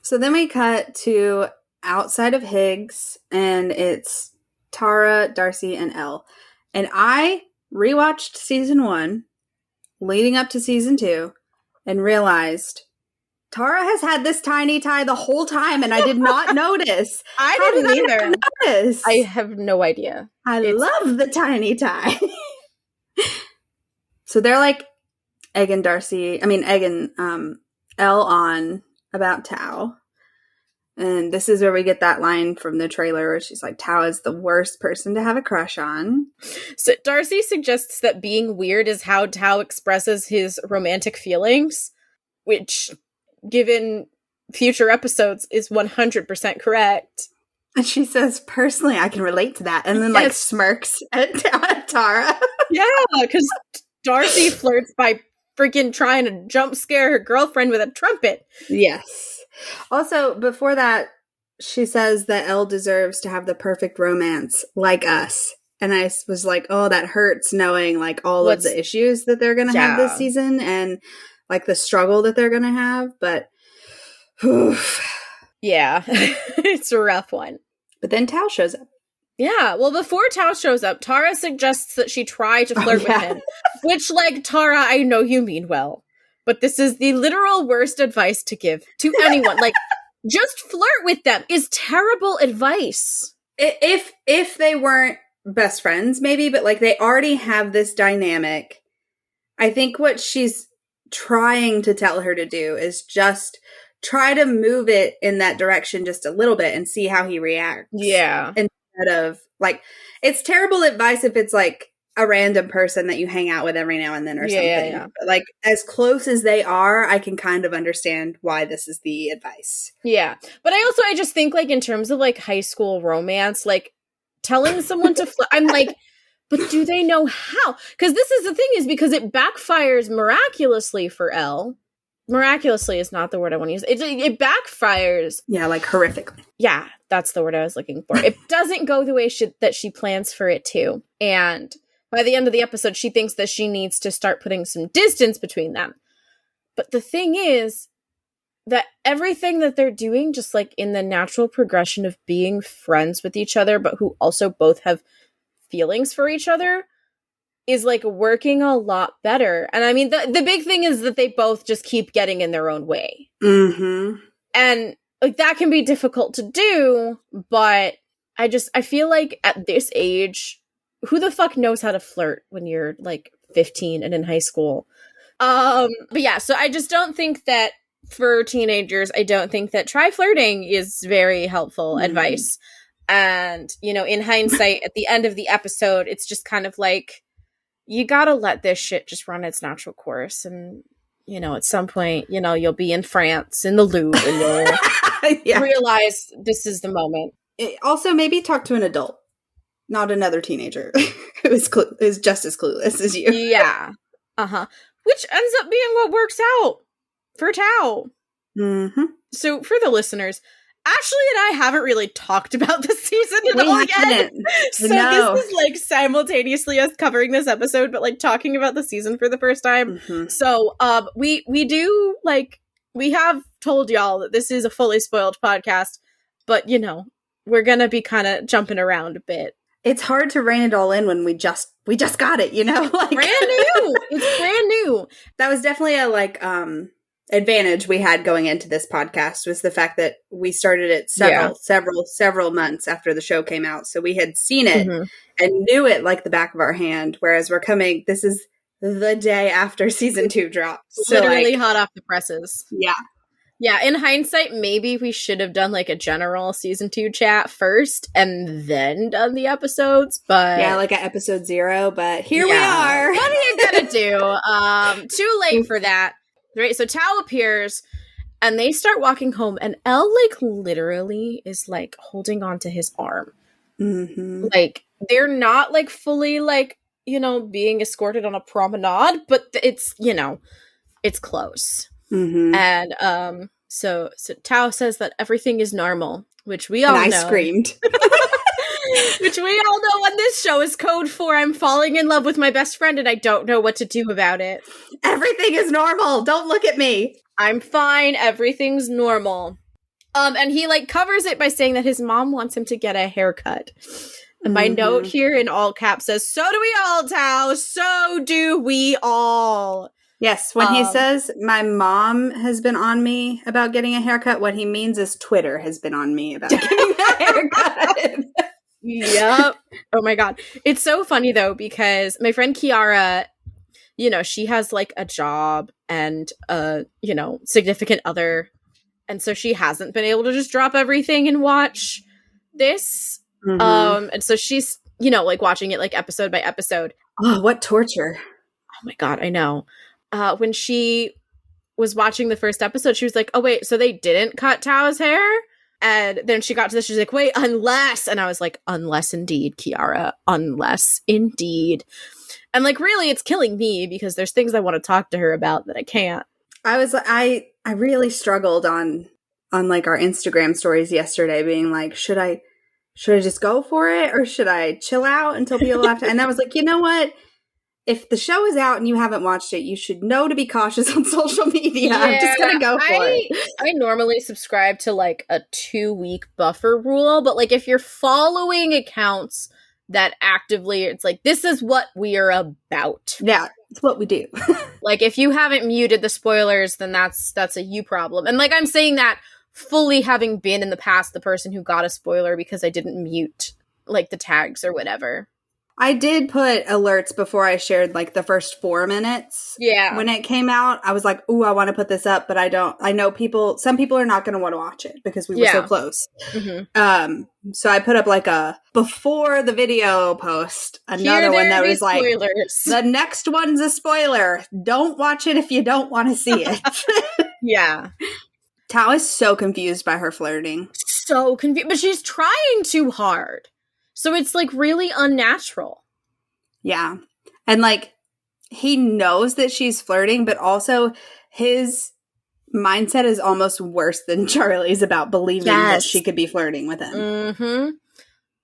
So then we cut to outside of Higgs, and it's Tara, Darcy, and Elle. And I rewatched season 1 leading up to season 2 and realized Tara has had this tiny tie the whole time, and I did not notice. I didn't either. Notice? I have no idea. I love the tiny tie. So they're like Egg and Elle on about Tao. And this is where we get that line from the trailer where she's like, Tao is the worst person to have a crush on. So Darcy suggests that being weird is how Tao expresses his romantic feelings, which, given future episodes, is 100% correct. And she says, personally, I can relate to that. And then, like, smirks at Tara. Yeah, because Darcy flirts by freaking trying to jump scare her girlfriend with a trumpet. Yes. Also, before that, she says that Elle deserves to have the perfect romance like us. And I was like, oh, that hurts knowing, like, all of the issues that they're going to have this season and, like, the struggle that they're going to have. But, yeah, it's a rough one. But then Tao shows up. Yeah, well, before Tao shows up, Tara suggests that she try to flirt with him. Which, like, Tara, I know you mean well. But this is the literal worst advice to give to anyone. Like, just flirt with them is terrible advice. If they weren't best friends, maybe, but, like, they already have this dynamic. I think what she's trying to tell her to do is just try to move it in that direction just a little bit and see how he reacts. Yeah. Instead of, like, it's terrible advice if it's, like, a random person that you hang out with every now and then or something. Yeah. But, like, as close as they are, I can kind of understand why this is the advice. Yeah. But I just think, like, in terms of, like, high school romance, like, telling someone to flirt, I'm like, but do they know how? Because this is the thing, is because it backfires miraculously for Elle. Miraculously is not the word I want to use. It backfires. Yeah, like, horrifically. Yeah, that's the word I was looking for. It doesn't go the way that she plans for it to. And by the end of the episode, she thinks that she needs to start putting some distance between them. But the thing is that everything that they're doing, just like in the natural progression of being friends with each other, but who also both have feelings for each other, is, like, working a lot better. And I mean, the big thing is that they both just keep getting in their own way. Mm-hmm. And, like, that can be difficult to do, but I feel like at this age, who the fuck knows how to flirt when you're, like, 15 and in high school? But yeah, so I just don't think that for teenagers, I don't think that try flirting is very helpful advice. And, you know, in hindsight, at the end of the episode, it's just kind of like, you gotta let this shit just run its natural course. And, you know, at some point, you know, you'll be in France in the Louvre and you'll realize this is the moment. Also, maybe talk to an adult, not another teenager who is just as clueless as you. Yeah. Uh-huh. Which ends up being what works out for Tao. Mm-hmm. So for the listeners, Ashley and I haven't really talked about the season at all yet. So this is like simultaneously us covering this episode, but like talking about the season for the first time. Mm-hmm. So we do, like, we have told y'all that this is a fully spoiled podcast, but you know, we're gonna be kind of jumping around a bit. It's hard to rein it all in when we just got it, you know? Like, brand new. It's brand new. That was definitely a advantage we had going into this podcast, was the fact that we started it several months after the show came out. So we had seen it and knew it like the back of our hand. Whereas this is the day after season 2 dropped. So literally hot off the presses. Yeah. Yeah, in hindsight, maybe we should have done like a general season 2 chat first and then done the episodes, but... Yeah, like at episode 0, but here we are. What are you gonna do? Too late for that. Right, so Tao appears, and they start walking home, and Elle, like, literally is, like, holding onto his arm. Mm-hmm. Like, they're not, like, fully, like, you know, being escorted on a promenade, but it's, you know, it's close. Mm-hmm. And so Tao says that everything is normal, which we all know. And I screamed. Which we all know on this show is code for I'm falling in love with my best friend and I don't know what to do about it. Everything is normal. Don't look at me. I'm fine. Everything's normal. And he like covers it by saying that his mom wants him to get a haircut. And my note here in all caps says, "So do we all, Tao. So do we all." Yes, when he says, my mom has been on me about getting a haircut, what he means is Twitter has been on me about getting a haircut. Yep. Oh my God. It's so funny though, because my friend Kiara, you know, she has like a job and you know, significant other. And so she hasn't been able to just drop everything and watch this. Mm-hmm. And so she's, you know, like watching it like episode by episode. Oh, what torture. Oh my God, I know. When she was watching the first episode, she was like, oh wait, so they didn't cut Tao's hair? And then she got to this, she's like, wait, unless. And I was like, unless indeed, Kiara. Unless indeed. And like, really, it's killing me because there's things I want to talk to her about that I can't. I really struggled on like our Instagram stories yesterday, being like, should I just go for it or should I chill out until people have to? And I was like, you know what? If the show is out and you haven't watched it, you should know to be cautious on social media. Yeah, I'm just going to go for it. I normally subscribe to like a 2-week buffer rule, but like if you're following accounts that actively, it's like, this is what we are about. Yeah, it's what we do. Like if you haven't muted the spoilers, then that's a you problem. And like I'm saying that fully having been in the past the person who got a spoiler because I didn't mute like the tags or whatever. I did put alerts before I shared like the first 4 minutes. Yeah. When it came out, I was like, ooh, I want to put this up, but I know some people are not going to want to watch it because we were so close. Mm-hmm. So I put up like a before the video post, another one that was like, the next one's a spoiler. Don't watch it if you don't want to see it. Yeah. Tao is so confused by her flirting. So confused, but she's trying too hard. So it's, like, really unnatural. Yeah. And, like, he knows that she's flirting, but also his mindset is almost worse than Charlie's about believing that she could be flirting with him. Mm-hmm.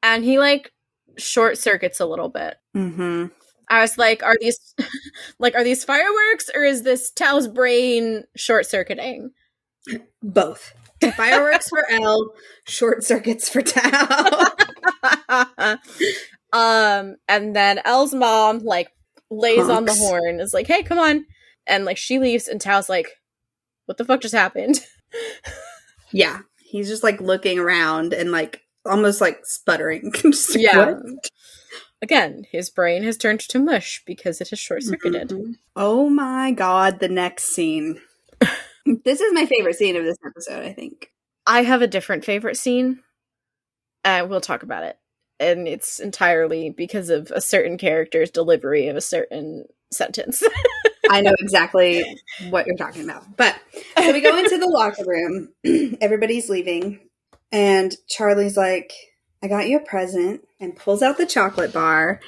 And he, like, short circuits a little bit. Mm-hmm. I was like, are these fireworks or is this Tao's brain short-circuiting? Both. Fireworks for Elle, short circuits for Tao. And then Elle's mom like lays on the horn, is like, hey, come on. And like she leaves and Tao's like, what the fuck just happened? Yeah. He's just like looking around and like almost like sputtering. Yeah. What? Again, his brain has turned to mush because it has short-circuited. Mm-hmm. Oh my God, the next scene. This is my favorite scene of this episode, I think. I have a different favorite scene. We'll talk about it. And it's entirely because of a certain character's delivery of a certain sentence. I know exactly what you're talking about. But, so we go into the locker room. Everybody's leaving. And Charlie's like, I got you a present. And pulls out the chocolate bar.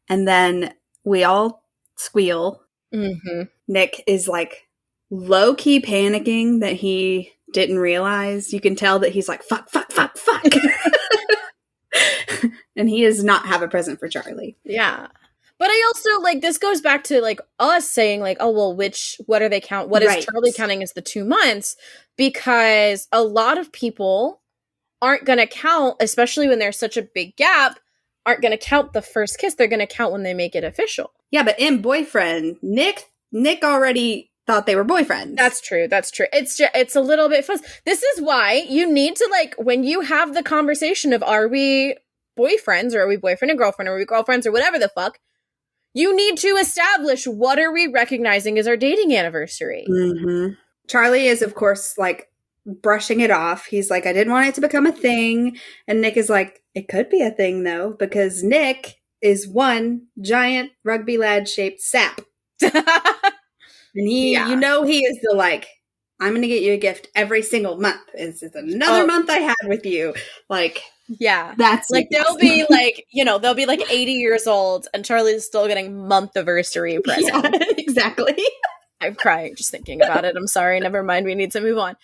And then we all squeal. Mm-hmm. Nick is like, low-key panicking that he didn't realize. You can tell that he's like, fuck. And he does not have a present for Charlie. Yeah. But I also, like, this goes back to, like, us saying, like, oh, well, what are they count? What is Charlie counting as the 2 months? Because a lot of people aren't going to count, especially when there's such a big gap, aren't going to count the first kiss. They're going to count when they make it official. Yeah, but in boyfriend, Nick already thought they were boyfriends. That's true. It's a little bit fuzz. This is why you need to, like, when you have the conversation of, are we boyfriends, or are we boyfriend and girlfriend, or are we girlfriends, or whatever the fuck, you need to establish what are we recognizing as our dating anniversary. Mm-hmm. Charlie is, of course, like, brushing it off. He's like, I didn't want it to become a thing. And Nick is like, it could be a thing, though, because Nick is one giant rugby lad shaped sap. And he, you know, he is the, like, I'm going to get you a gift every single month. It's another month I had with you. Like, yeah, that's like, they'll be like, you know, they'll be like 80 years old and Charlie's still getting month-iversary presents. Yeah, exactly. I'm crying just thinking about it. I'm sorry. Never mind. We need to move on.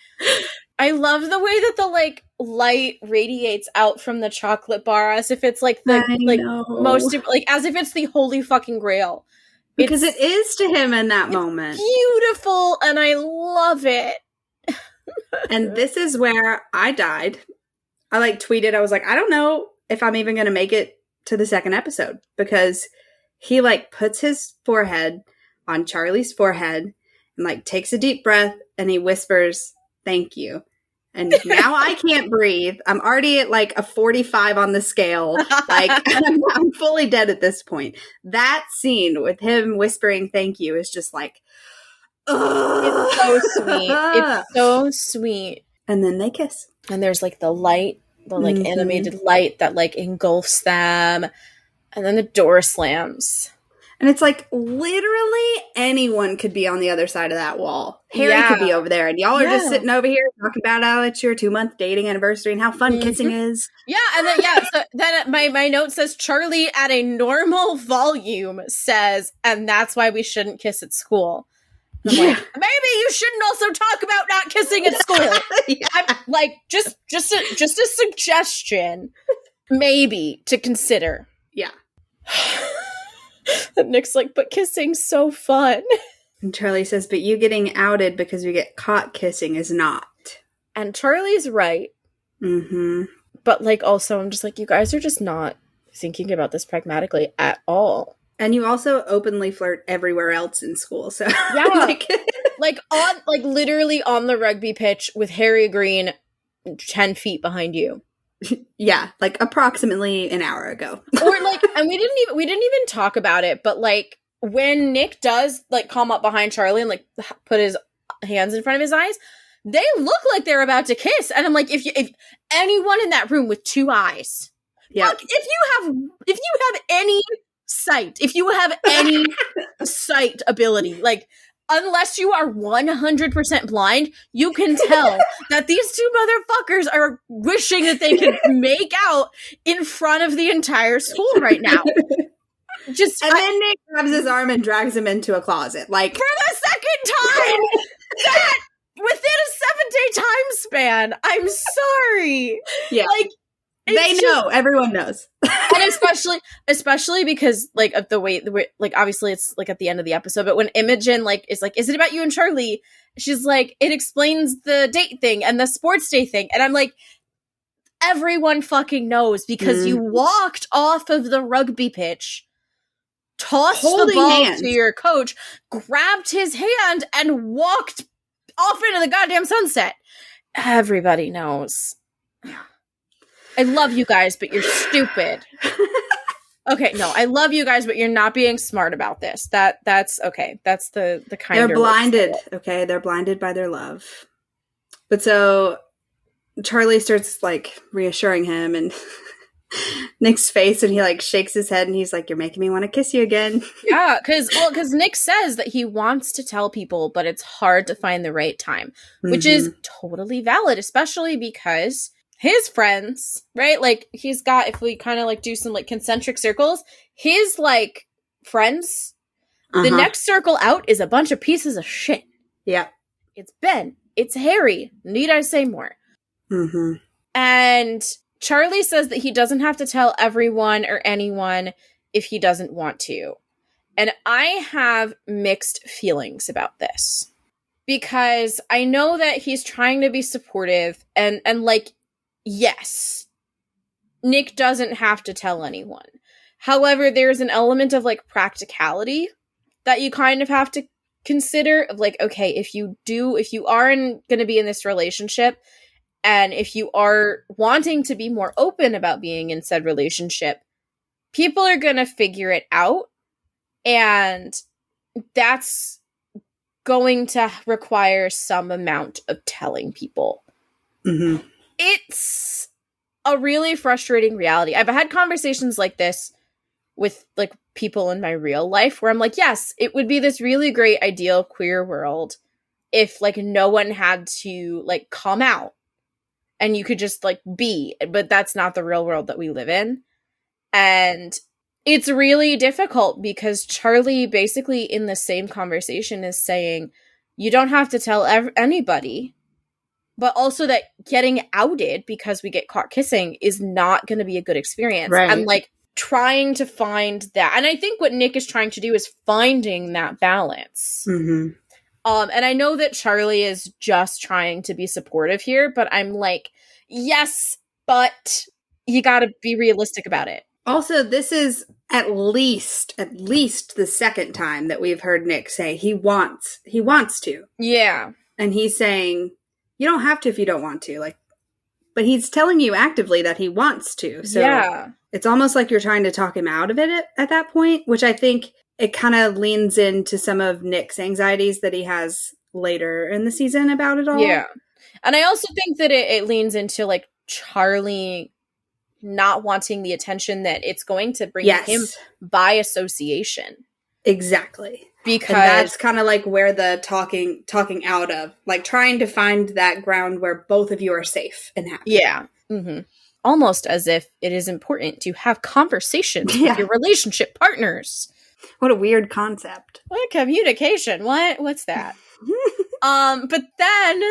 I love the way that the, like, light radiates out from the chocolate bar as if it's like the most, like, as if it's the holy fucking grail. Because it is to him in that moment. Beautiful, and I love it. And this is where I died. I, like, tweeted, I was like, I don't know if I'm even going to make it to the second episode, because he, like, puts his forehead on Charlie's forehead and, like, takes a deep breath and he whispers, thank you. And now I can't breathe. I'm already at, like, a 45 on the scale. Like, I'm fully dead at this point. That scene with him whispering thank you is just like, ugh. It's so sweet. It's so sweet. And then they kiss. And there's, like, the light, the, like, animated light that, like, engulfs them. And then the door slams. And it's like, literally anyone could be on the other side of that wall. Harry could be over there. And y'all are just sitting over here talking about how it's your 2-month dating anniversary and how fun kissing is. Yeah, and then, so then my note says, Charlie at a normal volume says, and that's why we shouldn't kiss at school. I'm like, maybe you shouldn't also talk about not kissing at school. I'm like, just a suggestion, maybe, to consider. Yeah. And Nick's like, but kissing's so fun. And Charlie says, but you getting outed because we get caught kissing is not. And Charlie's right. Mm-hmm. But, like, also, I'm just like, you guys are just not thinking about this pragmatically at all. And you also openly flirt everywhere else in school, so... Yeah. like, literally on the rugby pitch with Harry Green 10 feet behind you. Yeah, like, approximately an hour ago. Or, like, and we didn't even talk about it, but, like, when Nick does, like, come up behind Charlie and, like, put his hands in front of his eyes, they look like they're about to kiss. And I'm like, if anyone in that room with 2 eyes, look, if you have any sight, if you have any sight ability, like, unless you are 100% blind, you can tell that these 2 motherfuckers are wishing that they could make out in front of the entire school right now. Then Nick grabs his arm and drags him into a closet. Like, for the second time! That within a 7-day time span. I'm sorry. Yeah. Like, they know. Everyone knows. And especially because, like, of the way, like, obviously it's, like, at the end of the episode, but when Imogen, like, is like, is it about you and Charlie? She's like, it explains the date thing and the sports day thing. And I'm like, everyone fucking knows, because you walked off of the rugby pitch, tossed the ball to your coach, grabbed his hand, and walked off into the goddamn sunset. Everybody knows. I love you guys, but you're stupid. Okay, no, I love you guys, but you're not being smart about this. That's okay. That's the kind of... They're blinded, okay? They're blinded by their love. But so Charlie starts, like, reassuring him, and Nick's face, and he, like, shakes his head, and he's like, you're making me want to kiss you again. Yeah, because Nick says that he wants to tell people, but it's hard to find the right time, which is totally valid, especially because his friends, right? Like, he's got, if we kind of, like, do some, like, concentric circles, his, like, friends, the next circle out is a bunch of pieces of shit. Yeah. It's Ben. It's Harry. Need I say more? Mm-hmm. And Charlie says that he doesn't have to tell everyone or anyone if he doesn't want to. And I have mixed feelings about this. Because I know that he's trying to be supportive and like, yes, Nick doesn't have to tell anyone. However, there's an element of like practicality that you kind of have to consider of like, okay, if you are going to be in this relationship, and if you are wanting to be more open about being in said relationship, people are going to figure it out. And that's going to require some amount of telling people. Mm-hmm. It's a really frustrating reality. I've had conversations like this with like people in my real life where I'm like, yes, it would be this really great ideal queer world if like no one had to like come out and you could just like be, but that's not the real world that we live in. And it's really difficult because Charlie basically in the same conversation is saying, you don't have to tell anybody, but also that getting outed because we get caught kissing is not going to be a good experience. Right. And like trying to find that. And I think what Nick is trying to do is finding that balance. Mm-hmm. And I know that Charlie is just trying to be supportive here, but I'm like, yes, but you got to be realistic about it. Also, this is at least the second time that we've heard Nick say he wants to. Yeah. And he's saying, you don't have to if you don't want to. Like, but he's telling you actively that he wants to. So yeah. It's almost like you're trying to talk him out of it at that point, which I think it kind of leans into some of Nick's anxieties that he has later in the season about it all. Yeah. And I also think that it leans into like Charlie not wanting the attention that it's going to bring him by association. Exactly. Because and that's kind of like where the talking out of, like trying to find that ground where both of you are safe and happy. Yeah. Mm-hmm. Almost as if it is important to have conversations with your relationship partners. What a weird concept. What communication? What's that? But then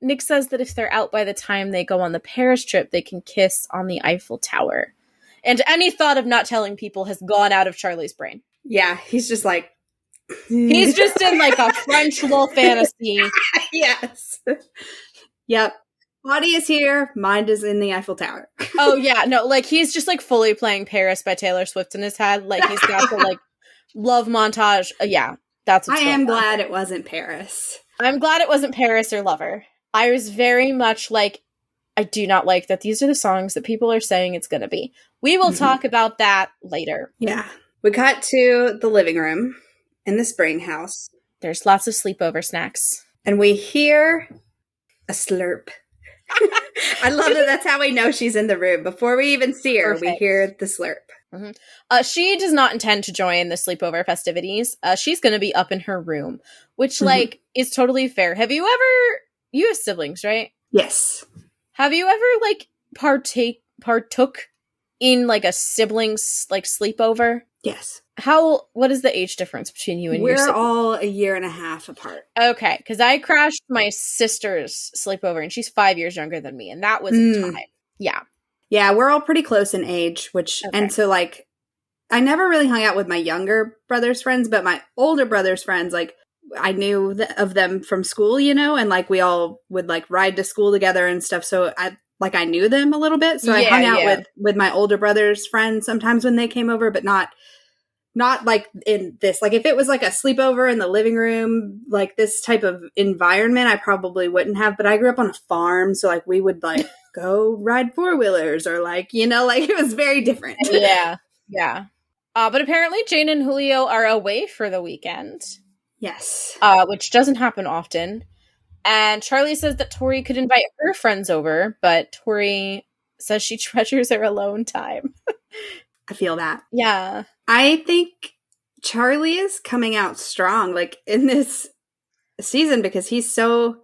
Nick says that if they're out by the time they go on the Paris trip, they can kiss on the Eiffel Tower. And any thought of not telling people has gone out of Charlie's brain. Yeah, he's just like... he's just in like a French little fantasy. Yes. Yep. Body is here, mind is in the Eiffel Tower. Oh, yeah. No, like, he's just, like, fully playing Paris by Taylor Swift in his head. Like, he's got the, like, love montage. Yeah, that's what's I am glad it wasn't Paris. I'm glad it wasn't Paris or Lover. I was very much like, I do not like that these are the songs that people are saying it's going to be. We will talk about that later. Yeah. We cut to the living room in the Spring house. There's lots of sleepover snacks. And we hear a slurp. I love that that's how we know she's in the room. Before we even see her, we hear the slurp. Mm-hmm. She does not intend to join the sleepover festivities. She's going to be up in her room, which, like, is totally fair. Have you have siblings, right? Yes. Have you ever, like, partook in, like, a siblings, like, sleepover? Yes. What is the age difference between you and your siblings? We're all a year and a half apart. Okay, because I crashed my sister's sleepover, and she's 5 years younger than me, and that was a time. Yeah. Yeah, we're all pretty close in age, and so, like, I never really hung out with my younger brother's friends, but my older brother's friends, like, I knew of them from school, you know, and, like, we all would, like, ride to school together and stuff, so I knew them a little bit, so I hung out with my older brother's friends sometimes when they came over, but not like in this, like if it was like a sleepover in the living room, like this type of environment, I probably wouldn't have, but I grew up on a farm. So like we would like go ride 4-wheelers or like, you know, like it was very different. Yeah. Yeah. But apparently Jane and Julio are away for the weekend. Yes. Which doesn't happen often. And Charlie says that Tori could invite her friends over, but Tori says she treasures her alone time. I feel that. Yeah. I think Charlie is coming out strong, like, in this season because he's so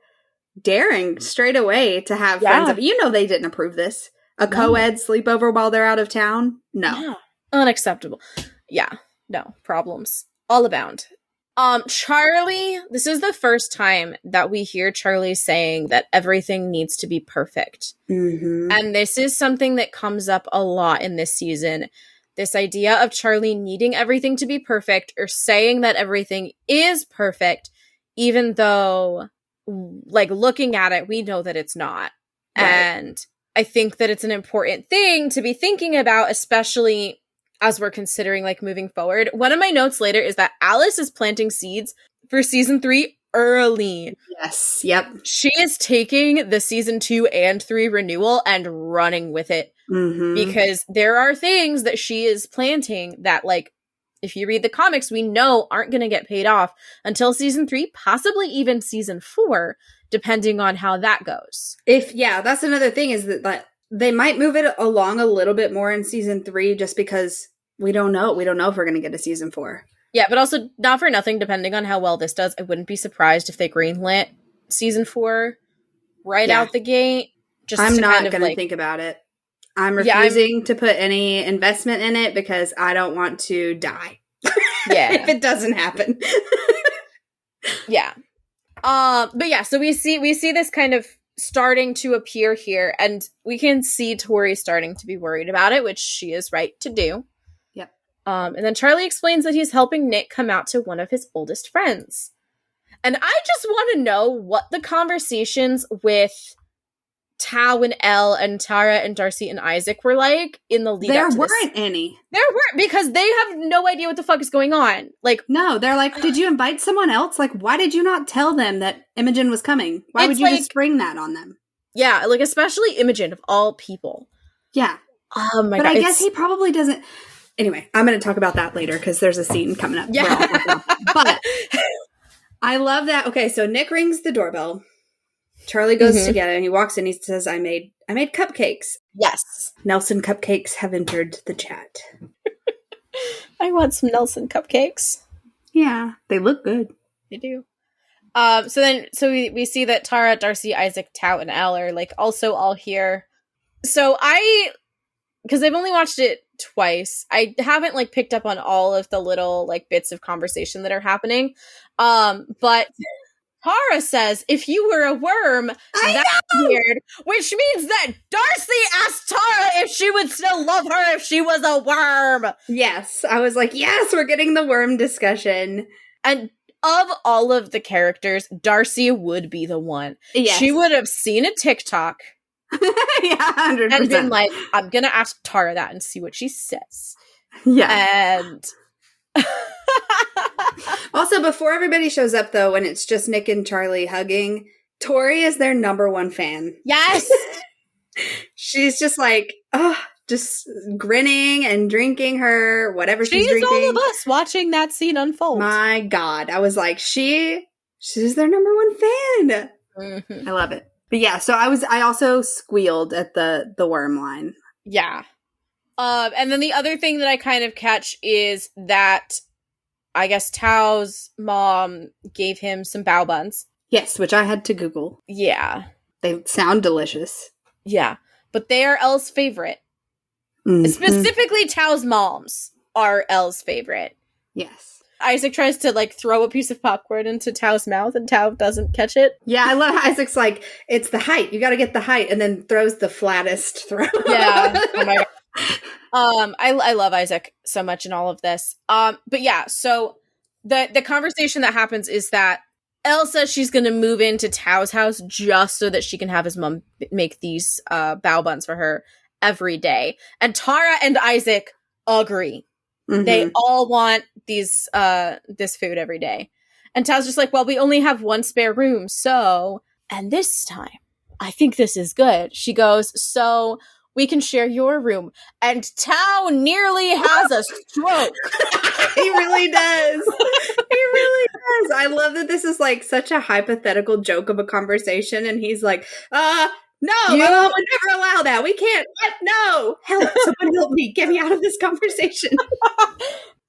daring straight away to have friends of, you know, they didn't approve this. A co-ed sleepover while they're out of town? No. Yeah. Unacceptable. Yeah. No. Problems all abound. Charlie, this is the first time that we hear Charlie saying that everything needs to be perfect. Mm-hmm. And this is something that comes up a lot in this season. This idea of Charlie needing everything to be perfect or saying that everything is perfect, even though, like, looking at it, we know that it's not. Right. And I think that it's an important thing to be thinking about, especially as we're considering, like, moving forward. One of my notes later is that Alice is planting seeds for season 3 early. Yes. Yep. She is taking the season 2 and 3 renewal and running with it. Mm-hmm. Because there are things that she is planting that, like, if you read the comics, we know aren't going to get paid off until season 3, possibly even season 4, depending on how that goes. That's another thing, is that they might move it along a little bit more in season 3 just because we don't know. We don't know if we're going to get a season 4. Yeah, but also, not for nothing, depending on how well this does, I wouldn't be surprised if they greenlit season 4 out the gate. I'm not going to think about it. I'm refusing to put any investment in it because I don't want to die. Yeah. If it doesn't happen. Yeah. But yeah, so we see this kind of starting to appear here, and we can see Tori starting to be worried about it, which she is right to do. Yep. And then Charlie explains that he's helping Nick come out to one of his oldest friends. And I just want to know what the conversations with Tao and Elle and Tara and Darcy and Isaac were like in the lead up to this. There weren't any. There weren't, because they have no idea what the fuck is going on. Like, no, they're like, did you invite someone else? Like, why did you not tell them that Imogen was coming? Why would you just spring that on them? Yeah, like, especially Imogen, of all people. Yeah. Oh my God. But I guess he probably doesn't. Anyway, I'm going to talk about that later because there's a scene coming up. Yeah. But I love that. Okay, so Nick rings the doorbell. Charlie goes to get it, and he walks in. He says, I made cupcakes. Yes. Nelson cupcakes have entered the chat. I want some Nelson cupcakes. Yeah, they look good. They do. So we see that Tara, Darcy, Isaac, Tao, and Elle are, like, also all here. So because I've only watched it twice, I haven't, like, picked up on all of the little, like, bits of conversation that are happening. But Tara says, if you were a worm, that's weird. Which means that Darcy asked Tara if she would still love her if she was a worm. Yes. I was like, yes, we're getting the worm discussion. And of all of the characters, Darcy would be the one. Yes. She would have seen a TikTok. Yeah, 100%. And been like, I'm going to ask Tara that and see what she says. Yeah. And also, before everybody shows up, though, when it's just Nick and Charlie hugging, Tori is their number one fan. Yes! She's just like, just grinning and drinking her, whatever she's drinking. She's all of us watching that scene unfold. My God. I was like, she's their number one fan. Mm-hmm. I love it. But yeah, so I also squealed at the worm line. Yeah. And then the other thing that I kind of catch is that I guess Tao's mom gave him some bao buns. Yes, which I had to Google. Yeah. They sound delicious. Yeah. But they are Elle's favorite. Mm-hmm. Specifically, Tao's mom's are Elle's favorite. Yes. Isaac tries to, like, throw a piece of popcorn into Tao's mouth, and Tao doesn't catch it. Yeah, I love how Isaac's like, it's the height. You got to get the height, and then throws the flattest throw. Yeah. Oh my God. I love Isaac so much in all of this. But yeah, so the conversation that happens is that Elle says she's going to move into Tao's house just so that she can have his mom make these bao buns for her every day. And Tara and Isaac agree. Mm-hmm. They all want this food every day. And Tao's just like, well, we only have one spare room, so... And this time, I think this is good. She goes, so... we can share your room. And Tao nearly has a stroke. He really does. He really does. I love that this is like such a hypothetical joke of a conversation. And he's like, no, my mom would never allow that. We can't. What? No. Help. Someone help me. Get me out of this conversation.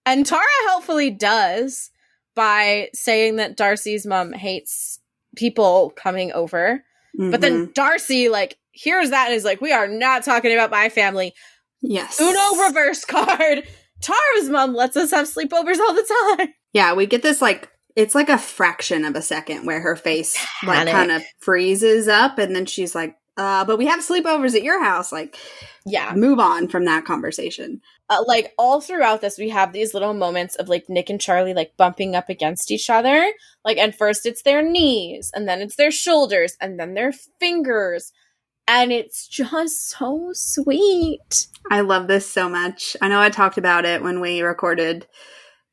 And Tara helpfully does by saying that Darcy's mom hates people coming over. Mm-hmm. But then Darcy, like, here's that and is like, we are not talking about my family. Yes. Uno reverse card. Tara's mom lets us have sleepovers all the time. Yeah, we get this, like, it's like a fraction of a second where her face, like, kind of freezes up, and then she's like, but we have sleepovers at your house. Like, yeah. Move on from that conversation. Like, all throughout this, we have these little moments of, like, Nick and Charlie, like, bumping up against each other. Like, and first it's their knees, and then it's their shoulders, and then their fingers. And it's just so sweet. I love this so much. I know I talked about it when we recorded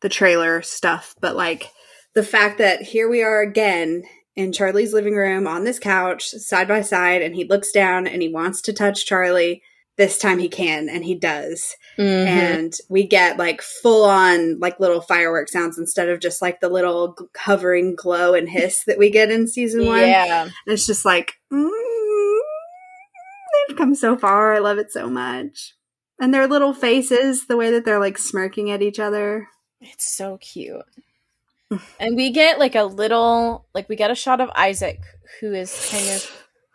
the trailer stuff, but, like, the fact that here we are again in Charlie's living room on this couch, side by side, and he looks down and he wants to touch Charlie. This time he can, and he does. Mm-hmm. And we get, like, full-on, like, little firework sounds instead of just, like, the little hovering glow and hiss that we get in season 1. Yeah. And it's just like, they've come so far. I love it so much. And their little faces, the way that they're, like, smirking at each other. It's so cute. And we get, like, we get a shot of Isaac, who is kind of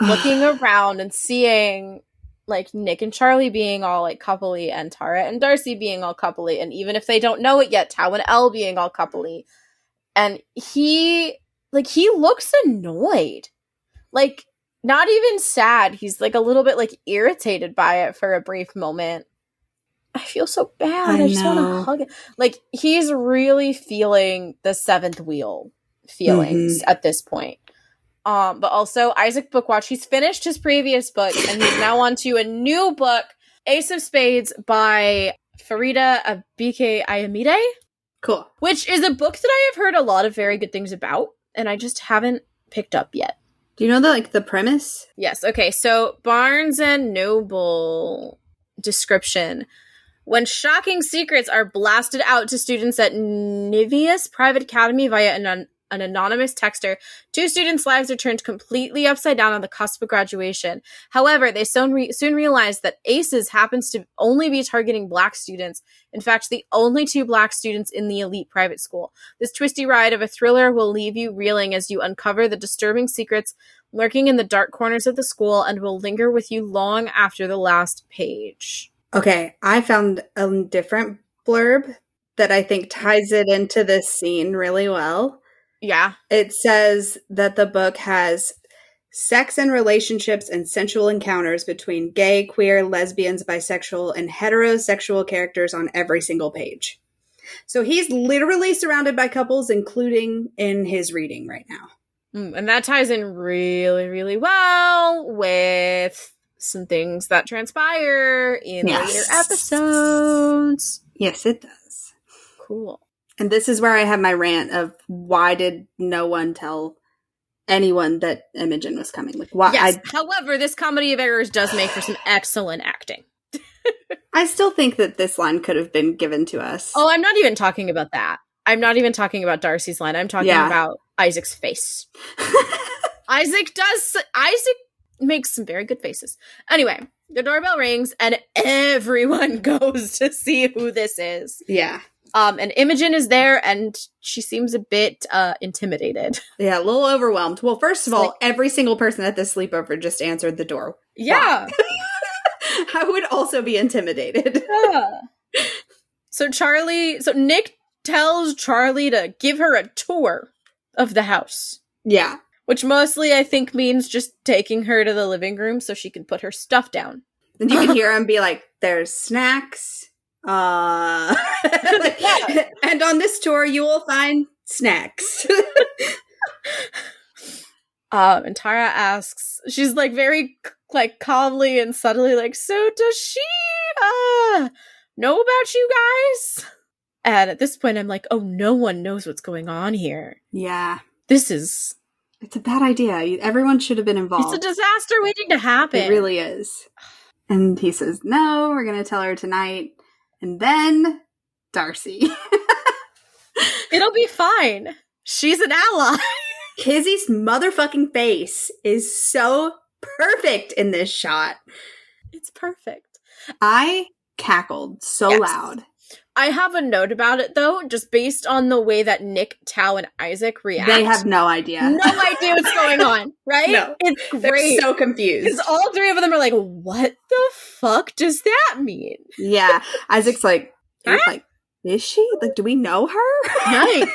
looking around and seeing, like, Nick and Charlie being all, like, coupley, and Tara and Darcy being all coupley, and even if they don't know it yet, Tao and Elle being all coupley. And he looks annoyed. Like, not even sad. He's, like, a little bit, like, irritated by it for a brief moment. I feel so bad. I just want to hug it. Like, he's really feeling the seventh wheel feelings at this point. But also, Isaac Bookwatch, he's finished his previous book, and he's now on to a new book, Ace of Spades by Farida Abike Ayamide. Cool. Which is a book that I have heard a lot of very good things about, and I just haven't picked up yet. Do you know the premise? Yes. Okay, so Barnes and Noble description. When shocking secrets are blasted out to students at Niveus Private Academy via an anonymous texter, 2 students' lives are turned completely upside down on the cusp of graduation. However, they soon realize that ACES happens to only be targeting Black students. In fact, the only 2 Black students in the elite private school. This twisty ride of a thriller will leave you reeling as you uncover the disturbing secrets lurking in the dark corners of the school and will linger with you long after the last page. Okay, I found a different blurb that I think ties it into this scene really well. Yeah. It says that the book has sex and relationships and sensual encounters between gay, queer, lesbians, bisexual, and heterosexual characters on every single page. So he's literally surrounded by couples, including in his reading right now. And that ties in really, really well with some things that transpire in later episodes. Yes, it does. Cool. And this is where I have my rant of why did no one tell anyone that Imogen was coming? Like, why? Yes. However, this comedy of errors does make for some excellent acting. I still think that this line could have been given to us. Oh, I'm not even talking about that. I'm not even talking about Darcy's line. I'm talking about Isaac's face. Isaac makes some very good faces. Anyway, the doorbell rings and everyone goes to see who this is. Yeah. And Imogen is there, and she seems a bit intimidated. Yeah, a little overwhelmed. Well, first of all, every single person at this sleepover just answered the door. Yeah. I would also be intimidated. Yeah. So Nick tells Charlie to give her a tour of the house. Yeah. Which mostly, I think, means just taking her to the living room so she can put her stuff down. And you can hear him be like, there's snacks. And on this tour, you will find snacks. And Tara asks, she's like very like calmly and subtly like, so does she know about you guys? And at this point, I'm like, oh, no one knows what's going on here. Yeah. It's a bad idea. Everyone should have been involved. It's a disaster waiting to happen. It really is. And he says, no, we're going to tell her tonight. And then Darcy. It'll be fine. She's an ally. Kizzy's motherfucking face is so perfect in this shot. It's perfect. I cackled so loud. I have a note about it, though, just based on the way that Nick, Tao, and Isaac react. They have no idea. No idea what's going on, right? No. It's great. They're so confused. Because all 3 of them are like, what the fuck does that mean? Yeah. Isaac's like, is she? Like, do we know her? Nice.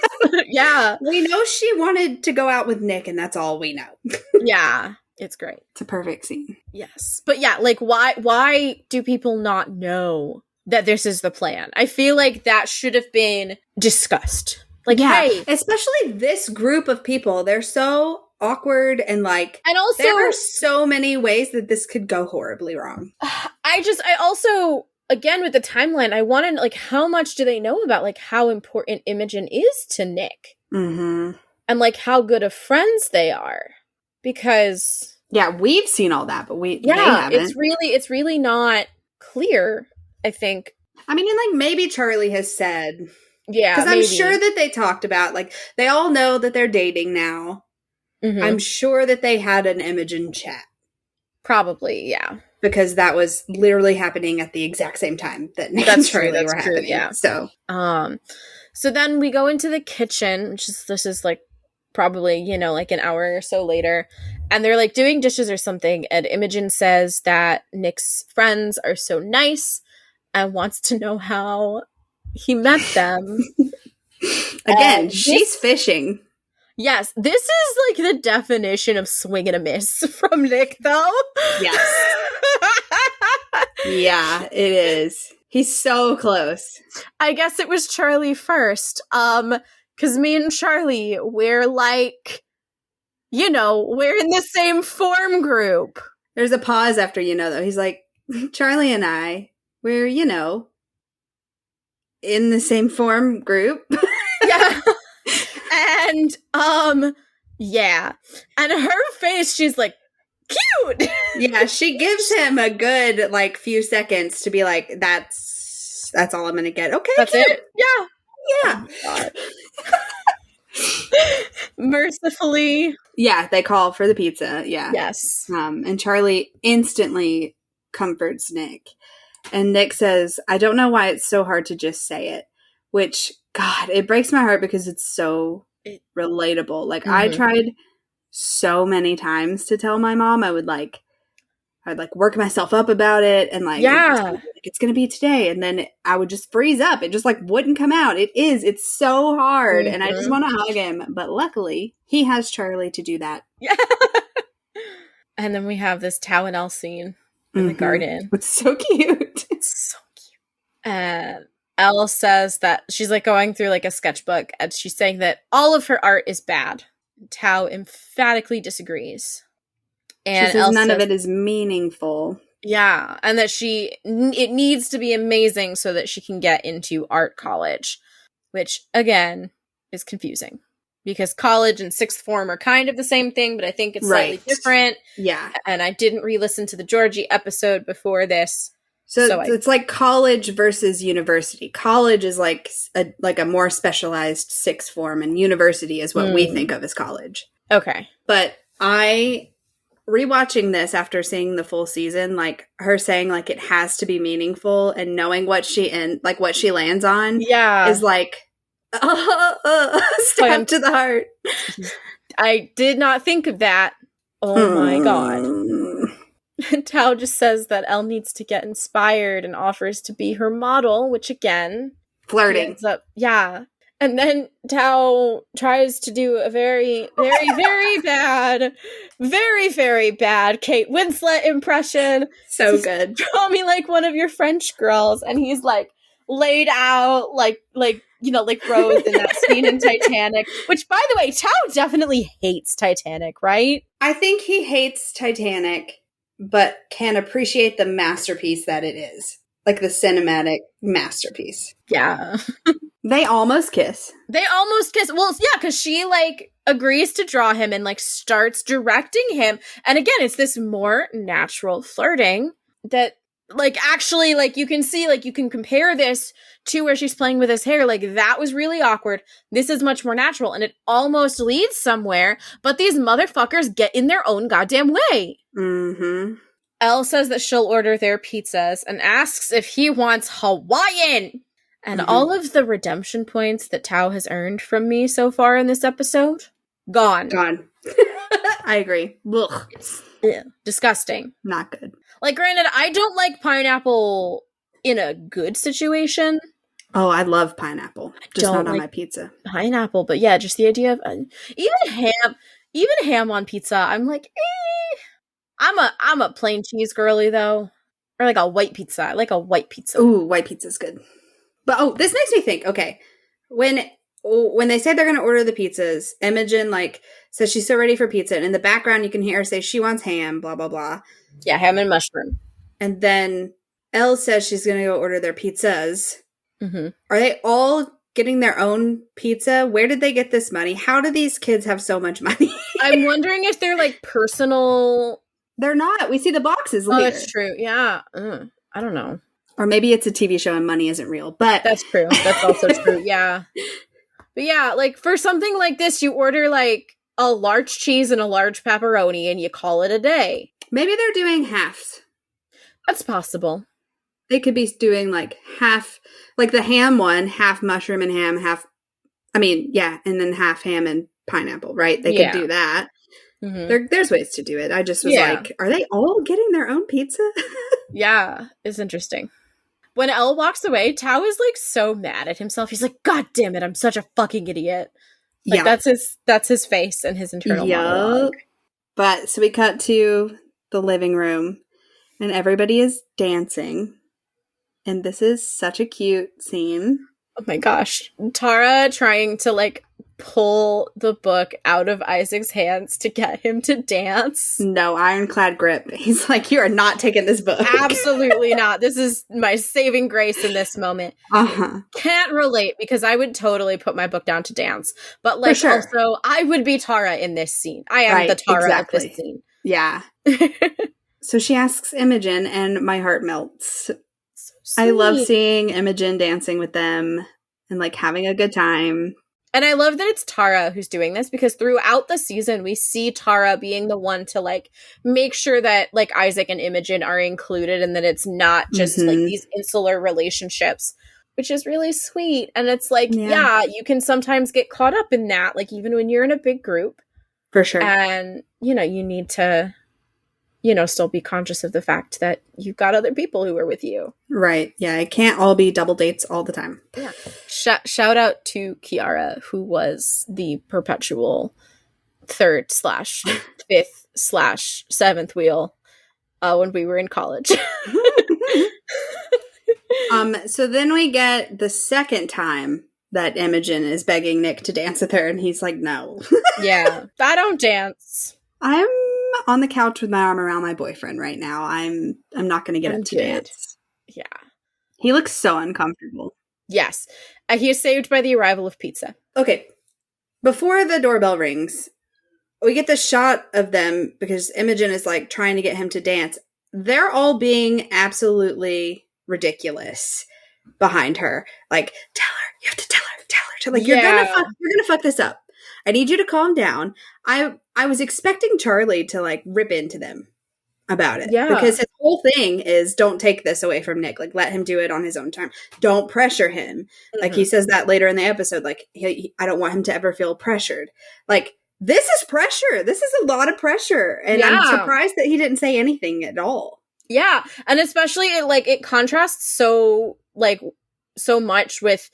Yeah. We know she wanted to go out with Nick, and that's all we know. Yeah. It's great. It's a perfect scene. Yes. But yeah, like, why do people not know that this is the plan? I feel like that should have been discussed. Like, yeah, hey. Especially this group of people. They're so awkward and like, and also there are so many ways that this could go horribly wrong. I also, again, with the timeline, I wanted, like, how much do they know about, like, how important Imogen is to Nick? Mm-hmm. And, like, how good of friends they are. Because... yeah, we've seen all that, but they haven't. It's really not clear, I think. I mean, and, like, maybe Charlie has said... yeah, because I'm sure that they talked about, like, they all know that they're dating now. Mm-hmm. I'm sure that they had an Imogen chat. Probably, yeah. Because that was literally happening at the exact same time that Nick and Charlie were happening. Yeah. So then we go into the kitchen, this is like probably, you know, like an hour or so later, and they're like doing dishes or something, and Imogen says that Nick's friends are so nice and wants to know how he met them. Again, she's fishing. Yes, this is like the definition of swing and a miss from Nick, though. Yes. Yeah, it is. He's so close. I guess it was Charlie first. Because me and Charlie, we're like, you know, we're in the same form group. There's a pause after, you know, though. He's like, Charlie and I, we're, you know, in the same form group. Yeah. And, yeah. And her face, she's like, cute! Yeah, she gives him a good, like, few seconds to be like, that's all I'm gonna get. Okay, that's cute. it? Yeah. Yeah. Oh, mercifully. Yeah, they call for the pizza. Yeah. Yes. And Charlie instantly comforts Nick. And Nick says, I don't know why it's so hard to just say it. Which, God, it breaks my heart because it's so relatable. Like, I tried so many times to tell my mom. I'd work myself up about it and like, yeah, it's gonna be today, and then I would just freeze up. It just like wouldn't come out. It's so hard, and I just want to hug him. But luckily, he has Charlie to do that. Yeah. And then we have this Tao and Elle scene in the garden. It's so cute. It's so cute. And Elle says that she's like going through like a sketchbook, and she's saying that all of her art is bad. Tao emphatically disagrees. And she says none of it is meaningful. Yeah, and that it needs to be amazing so that she can get into art college, which, again, is confusing. Because college and sixth form are kind of the same thing, but I think it's slightly different. Yeah. And I didn't re-listen to the Georgie episode before this. So it's like college versus university. College is like a more specialized sixth form, and university is what we think of as college. Okay. But rewatching this after seeing the full season, like her saying like it has to be meaningful and knowing what she lands on, is like stab to the heart. I did not think of that. Oh my god. Tao just says that Elle needs to get inspired and offers to be her model, which again, flirting. And then Tao tries to do a very, very, very bad, very, very bad Kate Winslet impression. So good. Draw me like one of your French girls. And he's like laid out like Rose in that scene in Titanic. Which, by the way, Tao definitely hates Titanic, right? I think he hates Titanic, but can appreciate the masterpiece that it is. Like the cinematic masterpiece. Yeah. They almost kiss. Well, yeah, because she, like, agrees to draw him and, like, starts directing him. And again, it's this more natural flirting that, like, actually, like, you can see, like, you can compare this to where she's playing with his hair. Like, that was really awkward. This is much more natural, and it almost leads somewhere, but these motherfuckers get in their own goddamn way. Mm-hmm. Elle says that she'll order their pizzas and asks if he wants Hawaiian. And all of the redemption points that Tao has earned from me so far in this episode, gone. I agree. Ugh. Yeah. Disgusting. Not good. Like, granted, I don't like pineapple in a good situation. Oh, I love pineapple. Just Don't not on like my pizza. pineapple, but yeah, just the idea of even ham on pizza. I'm like, I'm a plain cheese girly though, or like a white pizza. I like a white pizza. Ooh, white pizza's good. But this makes me think. Okay, when they say they're going to order the pizzas, Imogen says she's so ready for pizza, and in the background you can hear her say she wants ham. Blah blah blah. Yeah, ham and mushroom. And then Elle says she's going to go order their pizzas. Mm-hmm. Are they all getting their own pizza? Where did they get this money? How do these kids have so much money? I'm wondering if they're like personal. They're not. We see the boxes later. Oh, that's true. Yeah. I don't know. Or maybe it's a TV show and money isn't real. But that's true. That's also true. Yeah. But yeah, like for something like this, you order like a large cheese and a large pepperoni and you call it a day. Maybe they're doing halves. That's possible. They could be doing like half, like the ham one, half mushroom and ham, and then half ham and pineapple, right? They could do that. Mm-hmm. There's ways to do it. I just was like, are they all getting their own pizza? Yeah, it's interesting. When Elle walks away, Tao is like so mad at himself. He's like, God damn it, I'm such a fucking idiot. Like that's his face and his internal monologue. But so we cut to the living room and everybody is dancing. And this is such a cute scene. Oh my gosh. Tara trying to like pull the book out of Isaac's hands to get him to dance. No, ironclad grip. He's like, you are not taking this book. Absolutely not. This is my saving grace in this moment. Can't relate because I would totally put my book down to dance. But like also, I would be Tara in this scene. I am the Tara of this scene. Yeah. So she asks Imogen and my heart melts. So I love seeing Imogen dancing with them and like having a good time. And I love that it's Tara who's doing this because throughout the season, we see Tara being the one to like make sure that like Isaac and Imogen are included and that it's not just like these insular relationships, which is really sweet. And it's like, yeah, you can sometimes get caught up in that, like even when you're in a big group. For sure. And, you know, you need to, you know, still be conscious of the fact that you've got other people who are with you. Right. Yeah. It can't all be double dates all the time. Yeah. Shout out to Kiara, who was the perpetual 3rd/5th/7th wheel when we were in college. So then we get the second time that Imogen is begging Nick to dance with her, and he's like, no. Yeah. I don't dance. I'm on the couch with my arm around my boyfriend right now. I'm not going to get up to dance. Yeah. He looks so uncomfortable. Yes. He is saved by the arrival of pizza. Okay. Before the doorbell rings, we get the shot of them because Imogen is like trying to get him to dance. They're all being absolutely ridiculous behind her. Like, tell her, you have to tell her. Like, you're gonna fuck this up. I need you to calm down. I was expecting Charlie to like rip into them about it. Yeah. Because his whole thing is don't take this away from Nick. Like, let him do it on his own time. Don't pressure him. Mm-hmm. Like, he says that later in the episode. Like, I don't want him to ever feel pressured. Like, this is pressure. This is a lot of pressure. And I'm surprised that he didn't say anything at all. Yeah. And especially it contrasts so much with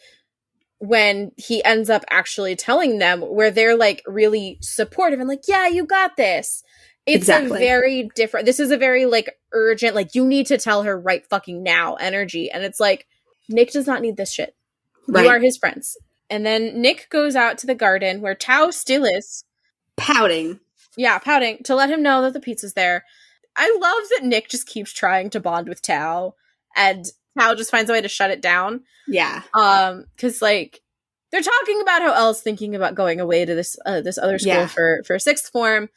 when he ends up actually telling them, where they're like really supportive and like, yeah, you got this. It's a very different, this is a very like urgent, like you need to tell her right fucking now energy. And it's like, Nick does not need this shit. Right. You are his friends. And then Nick goes out to the garden where Tao still is. Pouting. Yeah, pouting to let him know that the pizza's there. I love that Nick just keeps trying to bond with Tao and Tao just finds a way to shut it down. Yeah. Because like they're talking about how Elle's thinking about going away to this other school for sixth form,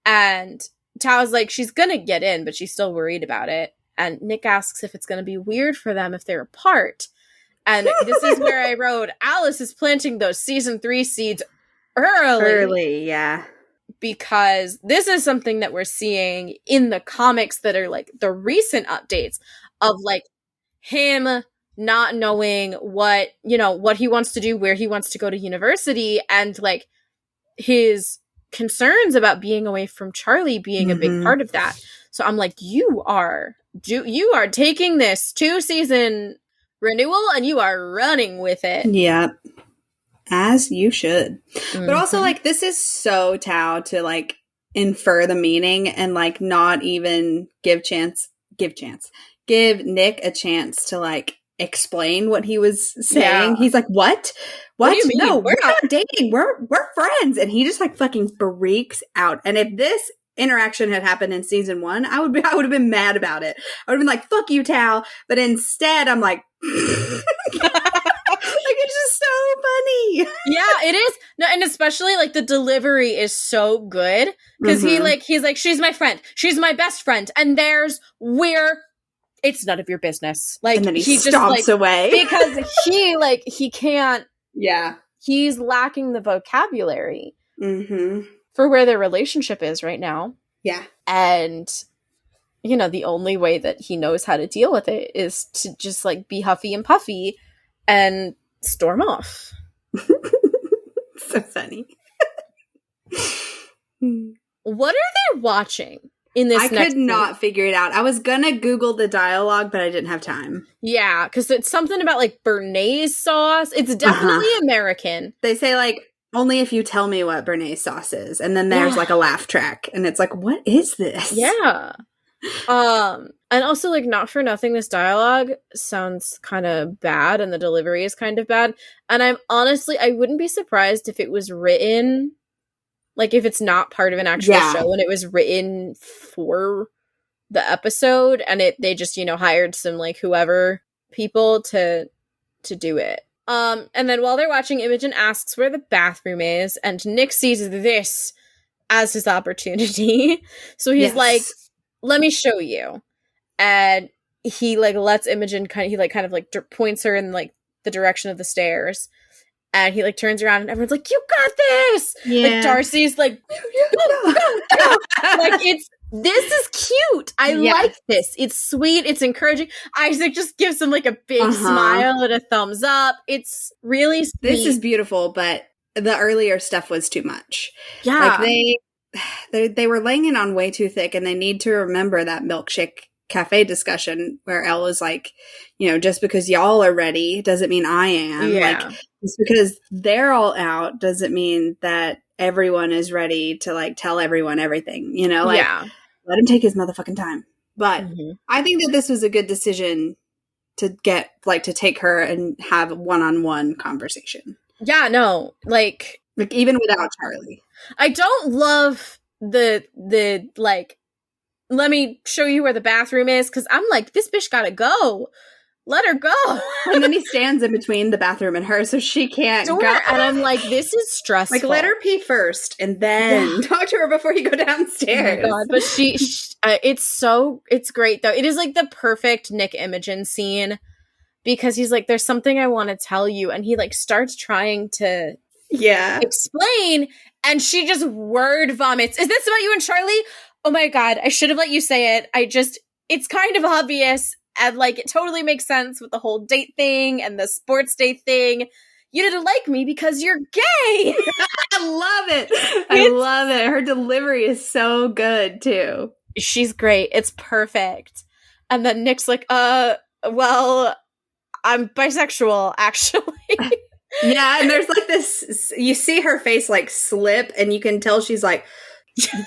and Tao's like she's gonna get in, but she's still worried about it. And Nick asks if it's gonna be weird for them if they're apart. And this is where I wrote, Alice is planting those season 3 seeds early. Yeah. Because this is something that we're seeing in the comics that are like the recent updates of like him not knowing what he wants to do, where he wants to go to university, and like his concerns about being away from Charlie being a big part of that. So I'm like, you are taking this 2-season renewal and you are running with it. Yep. As you should. Mm-hmm. But also, like, this is so Tao to, like, infer the meaning and, like, not even give Nick a chance to, like, explain what he was saying. Yeah. He's like, what do you mean? No, we're not dating. We're friends. And he just, like, fucking freaks out. And if this interaction had happened in season 1, I would have been mad about it. I would have been like, fuck you, Tao. But instead, I'm like, like, it's just so funny. Yeah, it is. No, and especially, like, the delivery is so good because he's like, she's my friend. She's my best friend. And it's none of your business. Like, and then he just stomps away because he can't. Yeah. He's lacking the vocabulary for where their relationship is right now. Yeah. And, you know, the only way that he knows how to deal with it is to just, like, be huffy and puffy and storm off. So funny. What are they watching in this? I could not figure it out. I was gonna Google the dialogue, but I didn't have time. Yeah, because it's something about, like, Béarnaise sauce. It's definitely American. They say, like, only if you tell me what Béarnaise sauce is, and then there's like a laugh track, and it's like, what is this? Yeah. And also, like, not for nothing, this dialogue sounds kind of bad and the delivery is kind of bad. And I wouldn't be surprised if it was written, like, if it's not part of an actual show and it was written for the episode and they just, you know, hired some, like, whoever people to do it. And then while they're watching, Imogen asks where the bathroom is, and Nick sees this as his opportunity. So he's like, let me show you. And he, like, lets Imogen kind of points her in, like, the direction of the stairs. And he, like, turns around and everyone's like, you got this! Yeah. Like, Darcy's like, go. Like, this is cute. I like this. It's sweet. It's encouraging. Isaac just gives him, like, a big smile and a thumbs up. It's really sweet. This is beautiful, but the earlier stuff was too much. Yeah. Like, they were laying it on way too thick, and they need to remember that milkshake cafe discussion where Elle was like, you know, just because y'all are ready doesn't mean I am. Yeah. Like, just because they're all out doesn't mean that everyone is ready to, like, tell everyone everything, you know? Like, let him take his motherfucking time. But I think that this was a good decision to get, like, to take her and have a one-on-one conversation. Yeah, no, like even without Charlie. I don't love the like, let me show you where the bathroom is, because I'm like, this bitch gotta go. Let her go. And then he stands in between the bathroom and her, so she can't go. And I'm like, this is stressful. Like, let her pee first, and then talk to her before you go downstairs. Oh my God. But it's great, though. It is, like, the perfect Nick Imogen scene, because he's like, there's something I want to tell you, and he, like, starts trying to explain, and she just word vomits. Is this about you and Charlie? Oh my God, I should have let you say it. It's kind of obvious, and, like, it totally makes sense with the whole date thing and the sports day thing. You didn't like me because you're gay. I love it. I love it. Her delivery is so good, too. She's great. It's perfect. And then Nick's like, well, I'm bisexual, actually. Yeah, and there's, like, this, you see her face, like, slip, and you can tell she's like,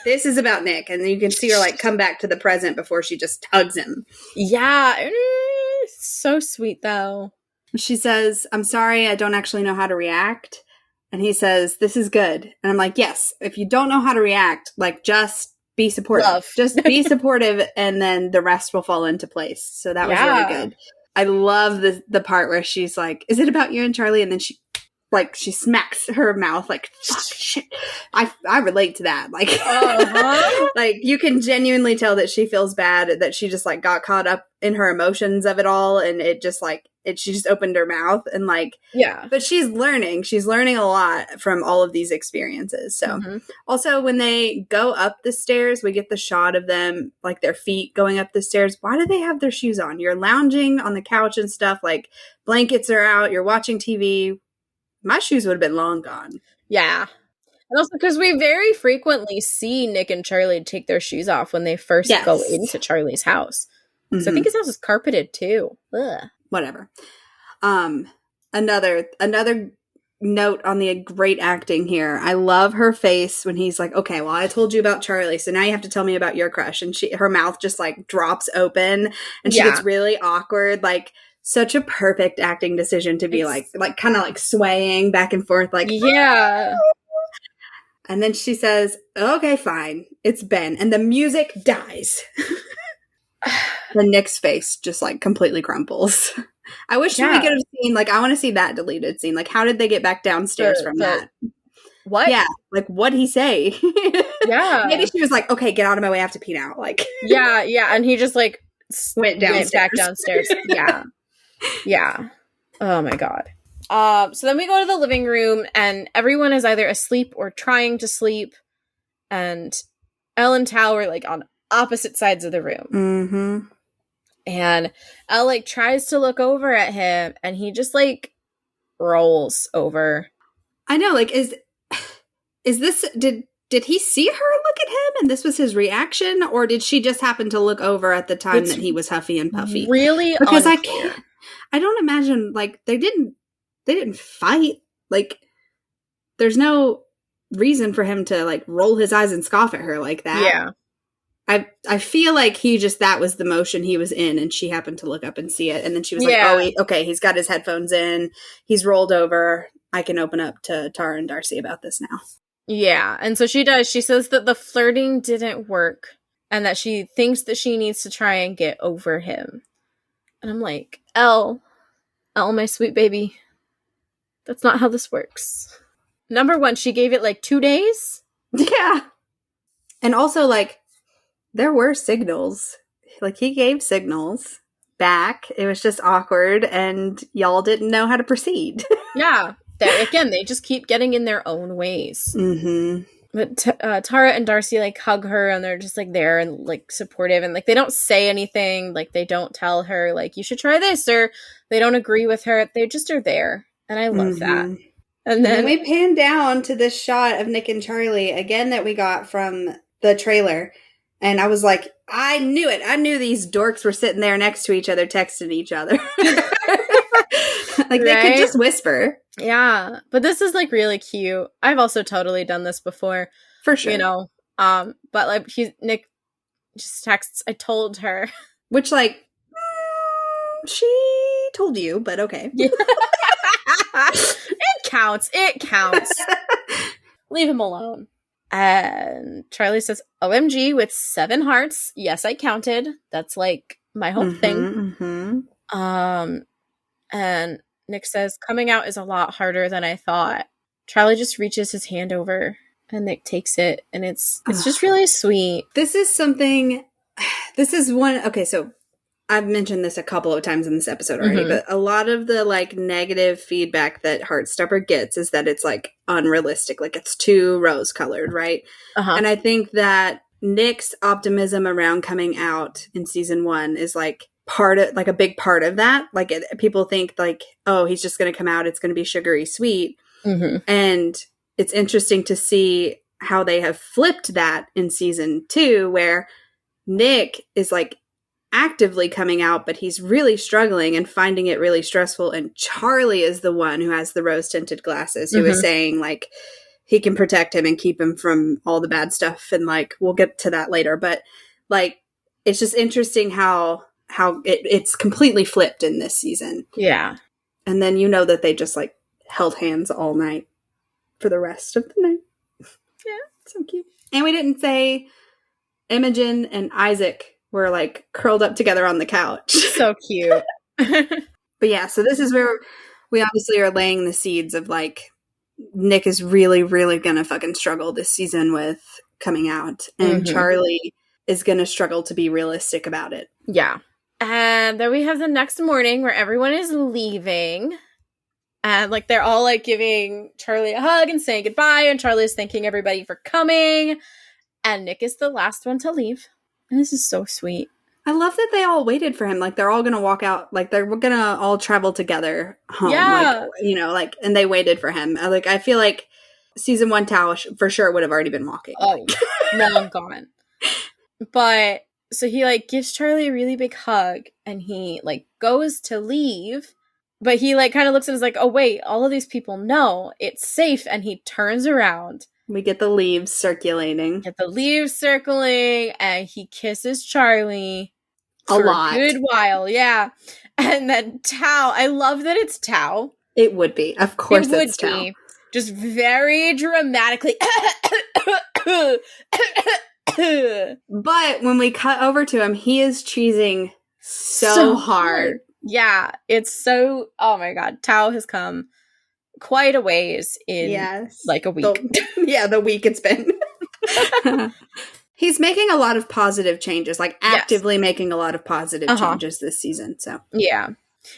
this is about Nick, and then you can see her, like, come back to the present before she just hugs him. Yeah. So sweet, though. She says, I'm sorry, I don't actually know how to react. And he says, this is good. And I'm like, yes, if you don't know how to react, like, just be supportive. Love. Just be supportive, and then the rest will fall into place. So that was really good. I love the part where she's like, is it about you and Charlie? And then she smacks her mouth like, fuck, shit. I relate to that. Like, like, you can genuinely tell that she feels bad, that she just, like, got caught up in her emotions of it all. And it just, like, she just opened her mouth and, like, but she's learning a lot from all of these experiences. So also when they go up the stairs, we get the shot of them, like, their feet going up the stairs. Why do they have their shoes on? You're lounging on the couch and stuff, like, blankets are out, you're watching TV. My shoes would have been long gone. Yeah. And also because we very frequently see Nick and Charlie take their shoes off when they first go into Charlie's house. So I think his house is carpeted too. Ugh. Whatever. Another note on the great acting here. I love her face when he's like, okay, well, I told you about Charlie, so now you have to tell me about your crush. And her mouth just like drops open and she gets really awkward. Like, such a perfect acting decision to be like kind of like swaying back and forth, like, yeah. And then she says, okay, fine, it's Ben. And the music dies. The Nick's face just like completely crumples. I wish we could have seen, like, I want to see that deleted scene. Like, how did they get back downstairs from that? What? Yeah, like, what'd he say? Yeah. Maybe she was like, okay, get out of my way, I have to pee now. Like, yeah, and he just like went back downstairs. Yeah. Oh my god. So then we go to the living room, and everyone is either asleep or trying to sleep, and Elle and Tao are like on opposite sides of the room. Mm-hmm. And Elle like tries to look over at him, and he just like rolls over. I know, like, is this did he see her look at him and this was his reaction, or did she just happen to look over at the time that he was huffy and puffy? Really, because I don't imagine, like, they didn't fight. Like, there's no reason for him to like roll his eyes and scoff at her like that. Yeah. I feel like that was the motion he was in, and she happened to look up and see it, and then she was like, oh, okay, he's got his headphones in, he's rolled over, I can open up to Tara and Darcy about this now. Yeah, and so she does. She says that the flirting didn't work, and that she thinks that she needs to try and get over him. And I'm like, Elle, my sweet baby, that's not how this works. Number one, she gave it like 2 days. Yeah. And also, like, there were signals. Like, he gave signals back. It was just awkward, and y'all didn't know how to proceed. Yeah. Again, they just keep getting in their own ways. Mm-hmm. But Tara and Darcy, like, hug her, and they're just, like, there and, like, supportive. And, like, they don't say anything. Like, they don't tell her, like, you should try this, or they don't agree with her. They just are there. And I love that. And then we pan down to this shot of Nick and Charlie, again, that we got from the trailer. And I was like, I knew it. I knew these dorks were sitting there next to each other, texting each other. Like, they could just whisper. Yeah. But this is, like, really cute. I've also totally done this before. For sure. You know? But, like, Nick just texts, I told her. Which, like, she told you, but okay. Yeah. It counts. Leave him alone. And Charlie says, OMG, with 7 hearts. Yes, I counted. That's like my whole thing. Mm-hmm. And Nick says, coming out is a lot harder than I thought. Charlie just reaches his hand over and Nick takes it. And it's just really sweet. This is one. Okay, so I've mentioned this a couple of times in this episode already, but a lot of the, like, negative feedback that Heartstopper gets is that it's, like, unrealistic. Like, it's too rose-colored, right? And I think that Nick's optimism around coming out in season 1 is, like, a big part of that. Like, people think, like, oh, he's just going to come out, it's going to be sugary sweet. And it's interesting to see how they have flipped that in season 2, where Nick is, like, actively coming out, but he's really struggling and finding it really stressful. And Charlie is the one who has the rose-tinted glasses, who is saying, like, he can protect him and keep him from all the bad stuff. And, like, we'll get to that later. But, like, it's just interesting how it's completely flipped in this season. Yeah. And then you know that they just, like, held hands all night for the rest of the night. Yeah, so cute. And we didn't say Imogen and Isaac were, like, curled up together on the couch. So cute. But yeah, so this is where we obviously are laying the seeds of, like, Nick is really, really gonna fucking struggle this season with coming out. And Charlie is gonna struggle to be realistic about it. Yeah. And then we have the next morning where everyone is leaving. And, like, they're all, like, giving Charlie a hug and saying goodbye. And Charlie's thanking everybody for coming. And Nick is the last one to leave. And this is so sweet. I love that they all waited for him. Like, they're all going to walk out. Like, they're going to all travel together home. Yeah. Like, you know, like, and they waited for him. Like, I feel like season 1 Tao for sure would have already been walking. Oh, long gone. But, so he, like, gives Charlie a really big hug. And he, like, goes to leave. But he, like, kind of looks and is like, oh, wait, all of these people know it's safe. And he turns around. We get the leaves circulating. Get the leaves circling, and he kisses Charlie a lot. A good while, yeah. And then Tao, I love that it's Tao. It would be. Of course it's Tao. Be. Just very dramatically. But when we cut over to him, he is cheesing so hard. Yeah, it's so, oh my god, Tao has come quite a ways in like a week. The week it's been. He's making a lot of positive changes, like actively making a lot of positive changes this season. So yeah.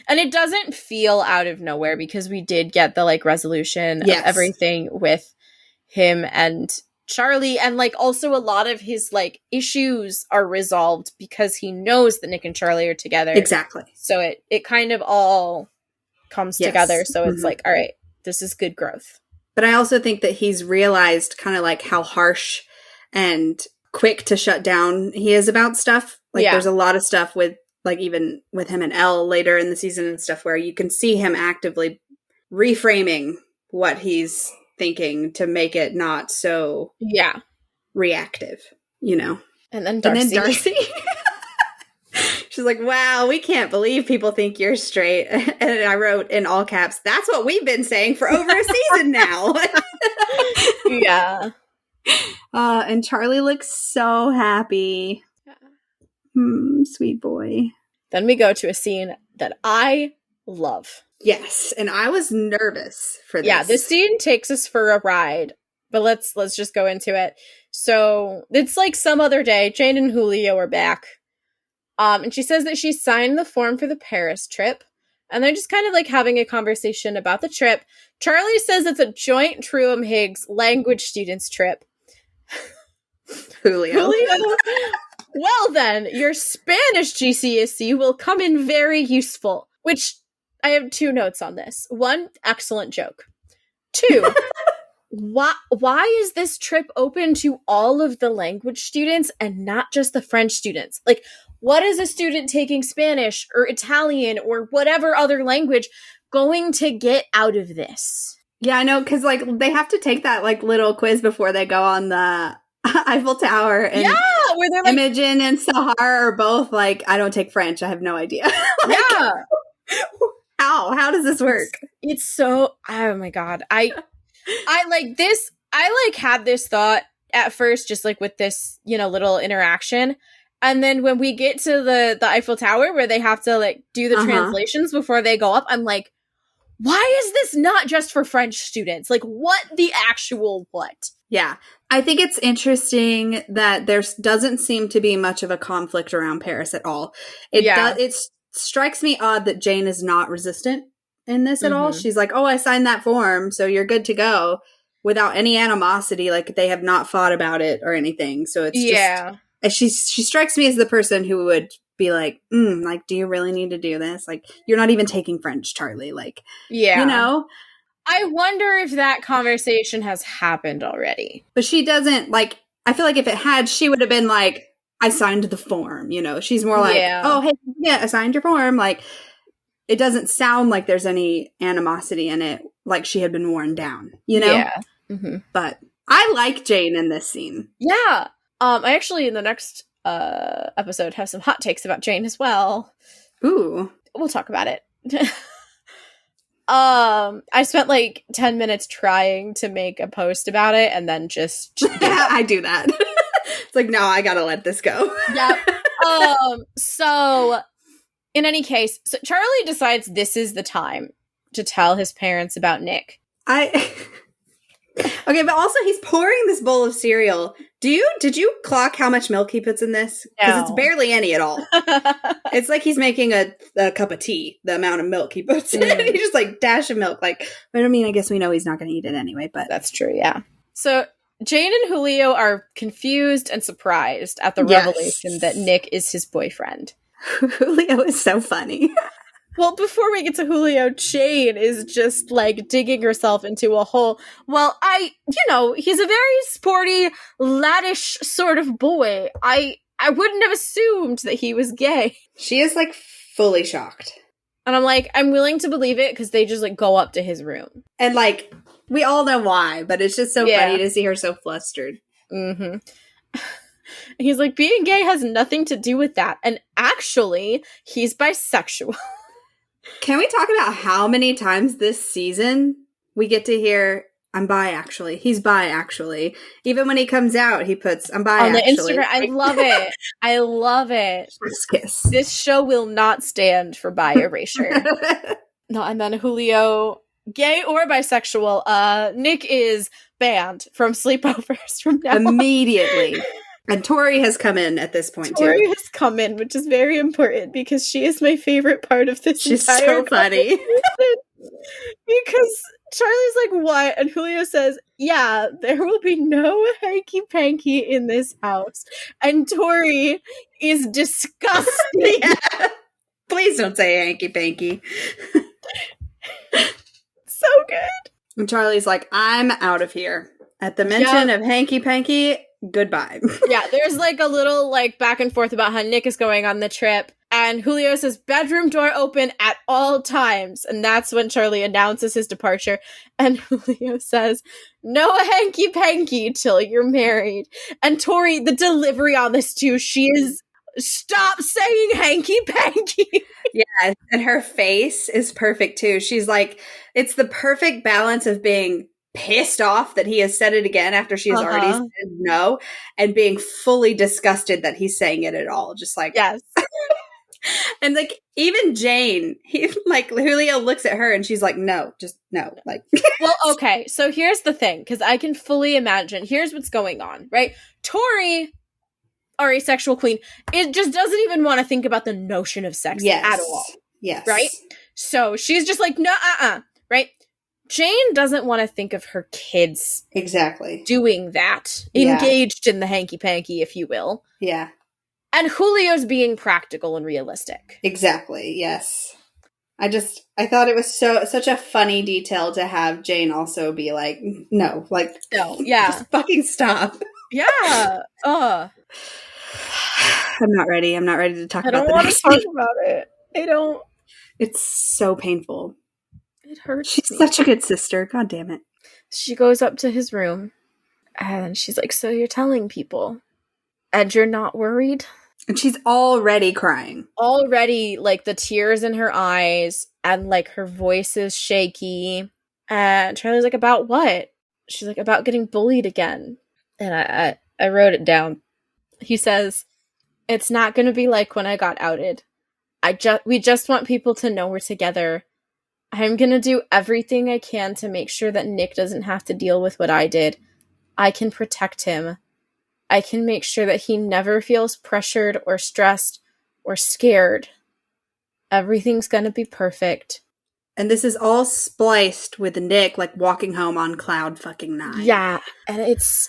And it doesn't feel out of nowhere because we did get the like resolution of everything with him and Charlie, and like also a lot of his like issues are resolved because he knows that Nick and Charlie are together. Exactly. So it kind of all comes together. So it's like, all right, this is good growth. But I also think that he's realized kind of like how harsh and quick to shut down he is about stuff. Like there's a lot of stuff with like even with him and Elle later in the season and stuff where you can see him actively reframing what he's thinking to make it not so reactive, you know. And then Darcy. She's like, wow, we can't believe people think you're straight. And I wrote in all caps, that's what we've been saying for over a season now. Yeah. And Charlie looks so happy. Sweet boy. Then we go to a scene that I love. Yes, and I was nervous for this. Yeah, this scene takes us for a ride, but let's just go into it. So it's like some other day. Jane and Julio are back, and she says that she signed the form for the Paris trip, and they're just kind of like having a conversation about the trip. Charlie says it's a joint Truum Higgs language students trip. Julio. Well then, your Spanish GCSE will come in very useful, which I have 2 notes on this. 1, excellent joke. 2, why is this trip open to all of the language students and not just the French students? Like, what is a student taking Spanish or Italian or whatever other language going to get out of this? Yeah, I know, because like they have to take that like little quiz before they go on the Eiffel Tower, and where they're like, Imogen and Sahar are both like, I don't take French, I have no idea. How does this work? It's so, oh my god, I like this. I like had this thought at first, just like with this, you know, little interaction, and then when we get to the Eiffel Tower where they have to like do the translations before they go up, I'm like, why is this not just for French students? Like, what the actual what? Yeah. I think it's interesting that there doesn't seem to be much of a conflict around Paris at all. It strikes me odd that Jane is not resistant in this at all. She's like, oh, I signed that form, so you're good to go, without any animosity. Like, they have not fought about it or anything. So it's just, she strikes me as the person who would be like, like, do you really need to do this? Like, you're not even taking French, Charlie. Like, you know? I wonder if that conversation has happened already. But she doesn't, like, I feel like if it had, she would have been like, I signed the form, you know? She's more like, oh, hey, I signed your form. Like, it doesn't sound like there's any animosity in it, like she had been worn down, you know? Yeah. But I like Jane in this scene. Yeah. I actually, in the next episode, have some hot takes about Jane as well. Ooh. We'll talk about it. I spent like 10 minutes trying to make a post about it and then just I do that. It's like, no, I gotta let this go. Yeah. So in any case, so Charlie decides this is the time to tell his parents about Nick. Okay, but also he's pouring this bowl of cereal. Did you clock how much milk he puts in this? Because it's barely any at all. It's like he's making a cup of tea, the amount of milk he puts in. He just like dash of milk. Like, but I mean, I guess we know he's not going to eat it anyway, but that's true, yeah. So Jane and Julio are confused and surprised at the revelation that Nick is his boyfriend. Julio is so funny. Well, before we get to Julio, Jane is just, like, digging herself into a hole. Well, he's a very sporty, laddish sort of boy. I wouldn't have assumed that he was gay. She is, like, fully shocked. And I'm like, I'm willing to believe it because they just like go up to his room. And like, we all know why, but it's just so funny to see her so flustered. Mm-hmm. He's like, being gay has nothing to do with that. And actually, he's bisexual. Can we talk about how many times this season we get to hear, I'm bi actually. He's bi actually. Even when he comes out, he puts, I'm bi on actually. The Instagram. I love it. I love it. Kiss. This show will not stand for bi erasure. No, and then Julio, gay or bisexual, Nick is banned from sleepovers from now immediately. And Tori has come in at this point, Tori too. Has come in, which is very important because she is my favorite part of this She's entire so funny. Because Charlie's like, what? And Julio says, yeah, there will be no hanky-panky in this house. And Tori is disgusted. Yeah. Please don't say hanky-panky. So good. And Charlie's like, I'm out of here. At the mention of hanky-panky, goodbye. Yeah, there's like a little like back and forth about how Nick is going on the trip. And Julio says, bedroom door open at all times. And that's when Charlie announces his departure. And Julio says, no hanky-panky till you're married. And Tori, the delivery on this too, she is, stop saying hanky-panky. Yeah, and her face is perfect too. She's like, it's the perfect balance of being pissed off that he has said it again after she has already said no, and being fully disgusted that he's saying it at all. Just like, yes. And like, even Jane, Julio looks at her and she's like, no, just no. Like, well, okay. So here's the thing, because I can fully imagine. Here's what's going on, right? Tori, our asexual queen, it just doesn't even want to think about the notion of sex at all. Yes. Right? So she's just like, no, right? Jane doesn't want to think of her kids doing that. Engaged in the hanky-panky, if you will. Yeah. And Julio's being practical and realistic. Exactly, yes. I thought it was such a funny detail to have Jane also be like, no, yeah. Just fucking stop. Yeah. I'm not ready. I'm not ready to talk about it. I don't want to talk about it. I don't. It's so painful. It hurts. She's such a good sister. God damn it. She goes up to his room and she's like, so you're telling people and you're not worried? And she's already crying. Already, like, the tears in her eyes and, like, her voice is shaky. And Charlie's like, about what? She's like, about getting bullied again. And I wrote it down. He says, it's not going to be like when I got outed. We just want people to know we're together. I'm going to do everything I can to make sure that Nick doesn't have to deal with what I did. I can protect him. I can make sure that he never feels pressured or stressed or scared. Everything's going to be perfect. And this is all spliced with Nick, like, walking home on cloud fucking 9. Yeah, and it's...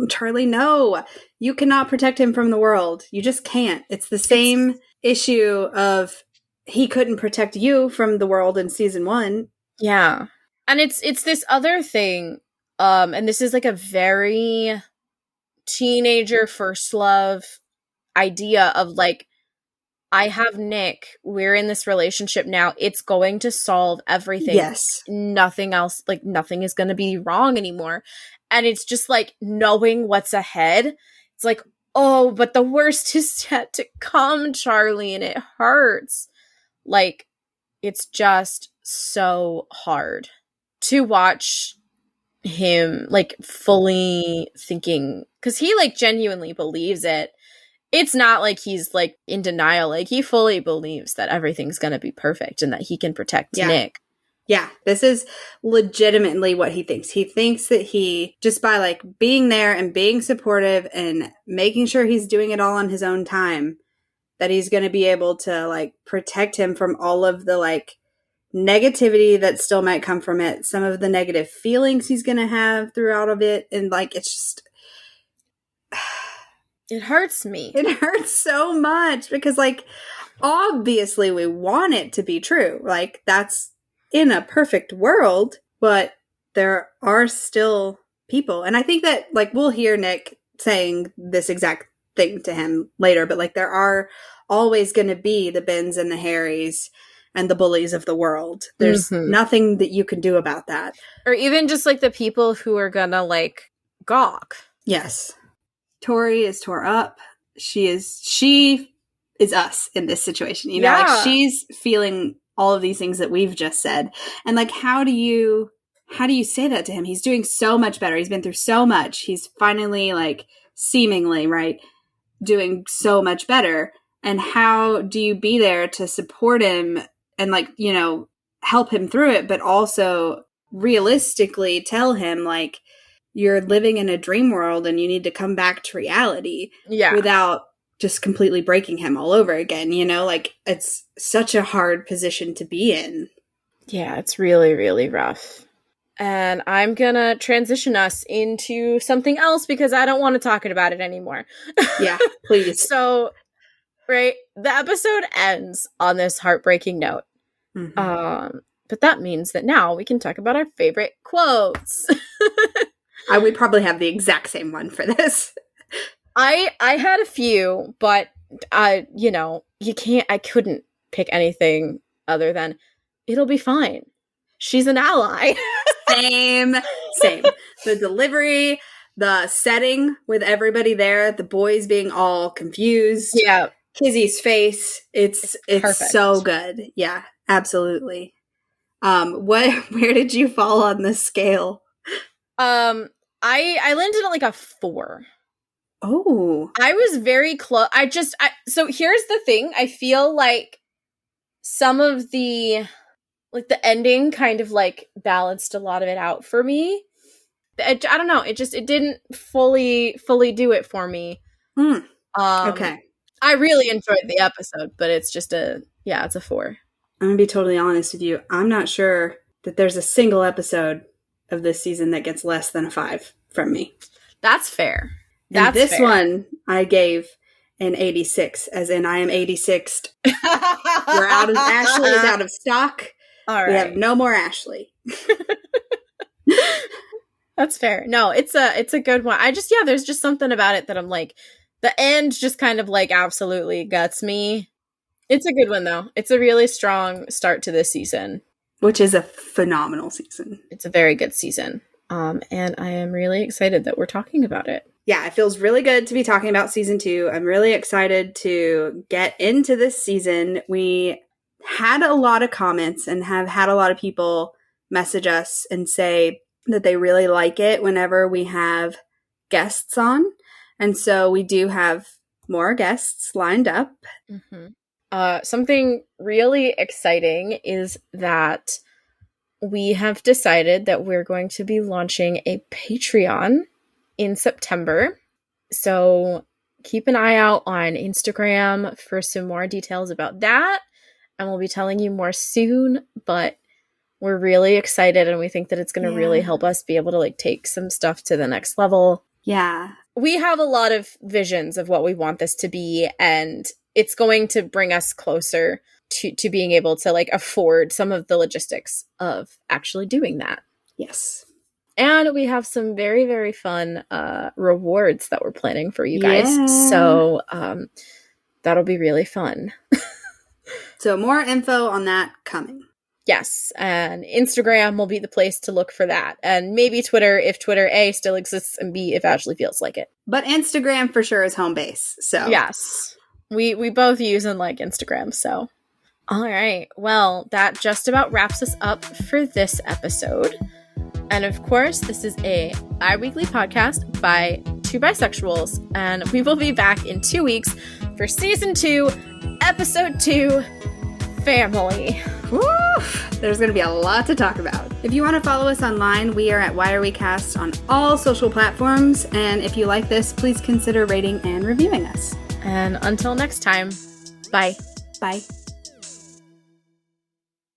Charlie, no. You cannot protect him from the world. You just can't. It's the same issue of he couldn't protect you from the world in season 1. Yeah. And it's this other thing, and this is like a very teenager first love idea of like, I have Nick, we're in this relationship now, it's going to solve everything. Yes. Nothing else, like nothing is going to be wrong anymore. And it's just like knowing what's ahead. It's like, oh, but the worst is yet to come, Charlie, and it hurts. Like, it's just so hard to watch him, like, fully thinking, because he, like, genuinely believes it. It's not like he's, like, in denial. Like, he fully believes that everything's gonna be perfect and that he can protect Nick. Yeah, this is legitimately what he thinks. He thinks that he, just by, like, being there and being supportive and making sure he's doing it all on his own time, that he's going to be able to, like, protect him from all of the, like, negativity that still might come from it, some of the negative feelings he's going to have throughout of it, and, like, it's just... It hurts me. It hurts so much, because, like, obviously we want it to be true. Like, that's in a perfect world, but there are still people. And I think that, like, we'll hear Nick saying this exact thing to him later, but, like, there are always going to be the Bens and the Harrys and the bullies of the world. There's nothing that you can do about that. Or even just like the people who are gonna like gawk. Yes. Tori is tore up. She is us in this situation. You know, like she's feeling all of these things that we've just said. And like, how do you say that to him? He's doing so much better. He's been through so much. He's finally like seemingly, right, doing so much better. And how do you be there to support him and like, you know, help him through it, but also realistically tell him like, you're living in a dream world and you need to come back to reality without just completely breaking him all over again. You know, like it's such a hard position to be in. Yeah, it's really, really rough. And I'm gonna transition us into something else because I don't want to talk about it anymore. Yeah, please. So, right, the episode ends on this heartbreaking note. Mm-hmm. But that means that now we can talk about our favorite quotes. I would probably have the exact same one for this. I had a few, but you know, I couldn't pick anything other than it'll be fine. She's an ally. Same. The delivery, the setting with everybody there, the boys being all confused. Yeah. Kizzy's face. It's so good. Yeah, absolutely. Where did you fall on the scale? I landed at like a 4. Oh. I was very close. So here's the thing. I feel like some of the ending kind of like balanced a lot of it out for me. I don't know. It didn't fully do it for me. Okay. I really enjoyed the episode, but it's just it's a 4. I'm going to be totally honest with you. I'm not sure that there's a single episode of this season that gets less than a 5 from me. That's fair. This one I gave an 86, as in I am 86th. We're out of Ashley is out of stock. All right. We have no more Ashley. That's fair. No, it's a good one. There's just something about it that I'm like, the end just kind of like absolutely guts me. It's a good one though. It's a really strong start to this season. Which is a phenomenal season. It's a very good season. And I am really excited that we're talking about it. Yeah, it feels really good to be talking about season 2. I'm really excited to get into this season. We had a lot of comments and have had a lot of people message us and say that they really like it whenever we have guests on. And so we do have more guests lined up. Mm-hmm. Something really exciting is that we have decided that we're going to be launching a Patreon in September. So keep an eye out on Instagram for some more details about that. And we'll be telling you more soon, but we're really excited and we think that it's going to really help us be able to like take some stuff to the next level. Yeah. We have a lot of visions of what we want this to be, and it's going to bring us closer to being able to like afford some of the logistics of actually doing that. Yes. And we have some very, very fun rewards that we're planning for you guys. Yeah. So that'll be really fun. So more info on that coming. Yes. And Instagram will be the place to look for that. And maybe Twitter, if Twitter, A, still exists, and B, if Ashley feels like it. But Instagram for sure is home base. So yes. We both use and like Instagram, so. All right. Well, that just about wraps us up for this episode. And of course, this is a bi-weekly podcast by 2 bisexuals, and we will be back in 2 weeks for season 2, episode 2, Family. Woo! There's going to be a lot to talk about. If you want to follow us online, we are at Why Are We Cast on all social platforms. And if you like this, please consider rating and reviewing us. And until next time, bye. Bye.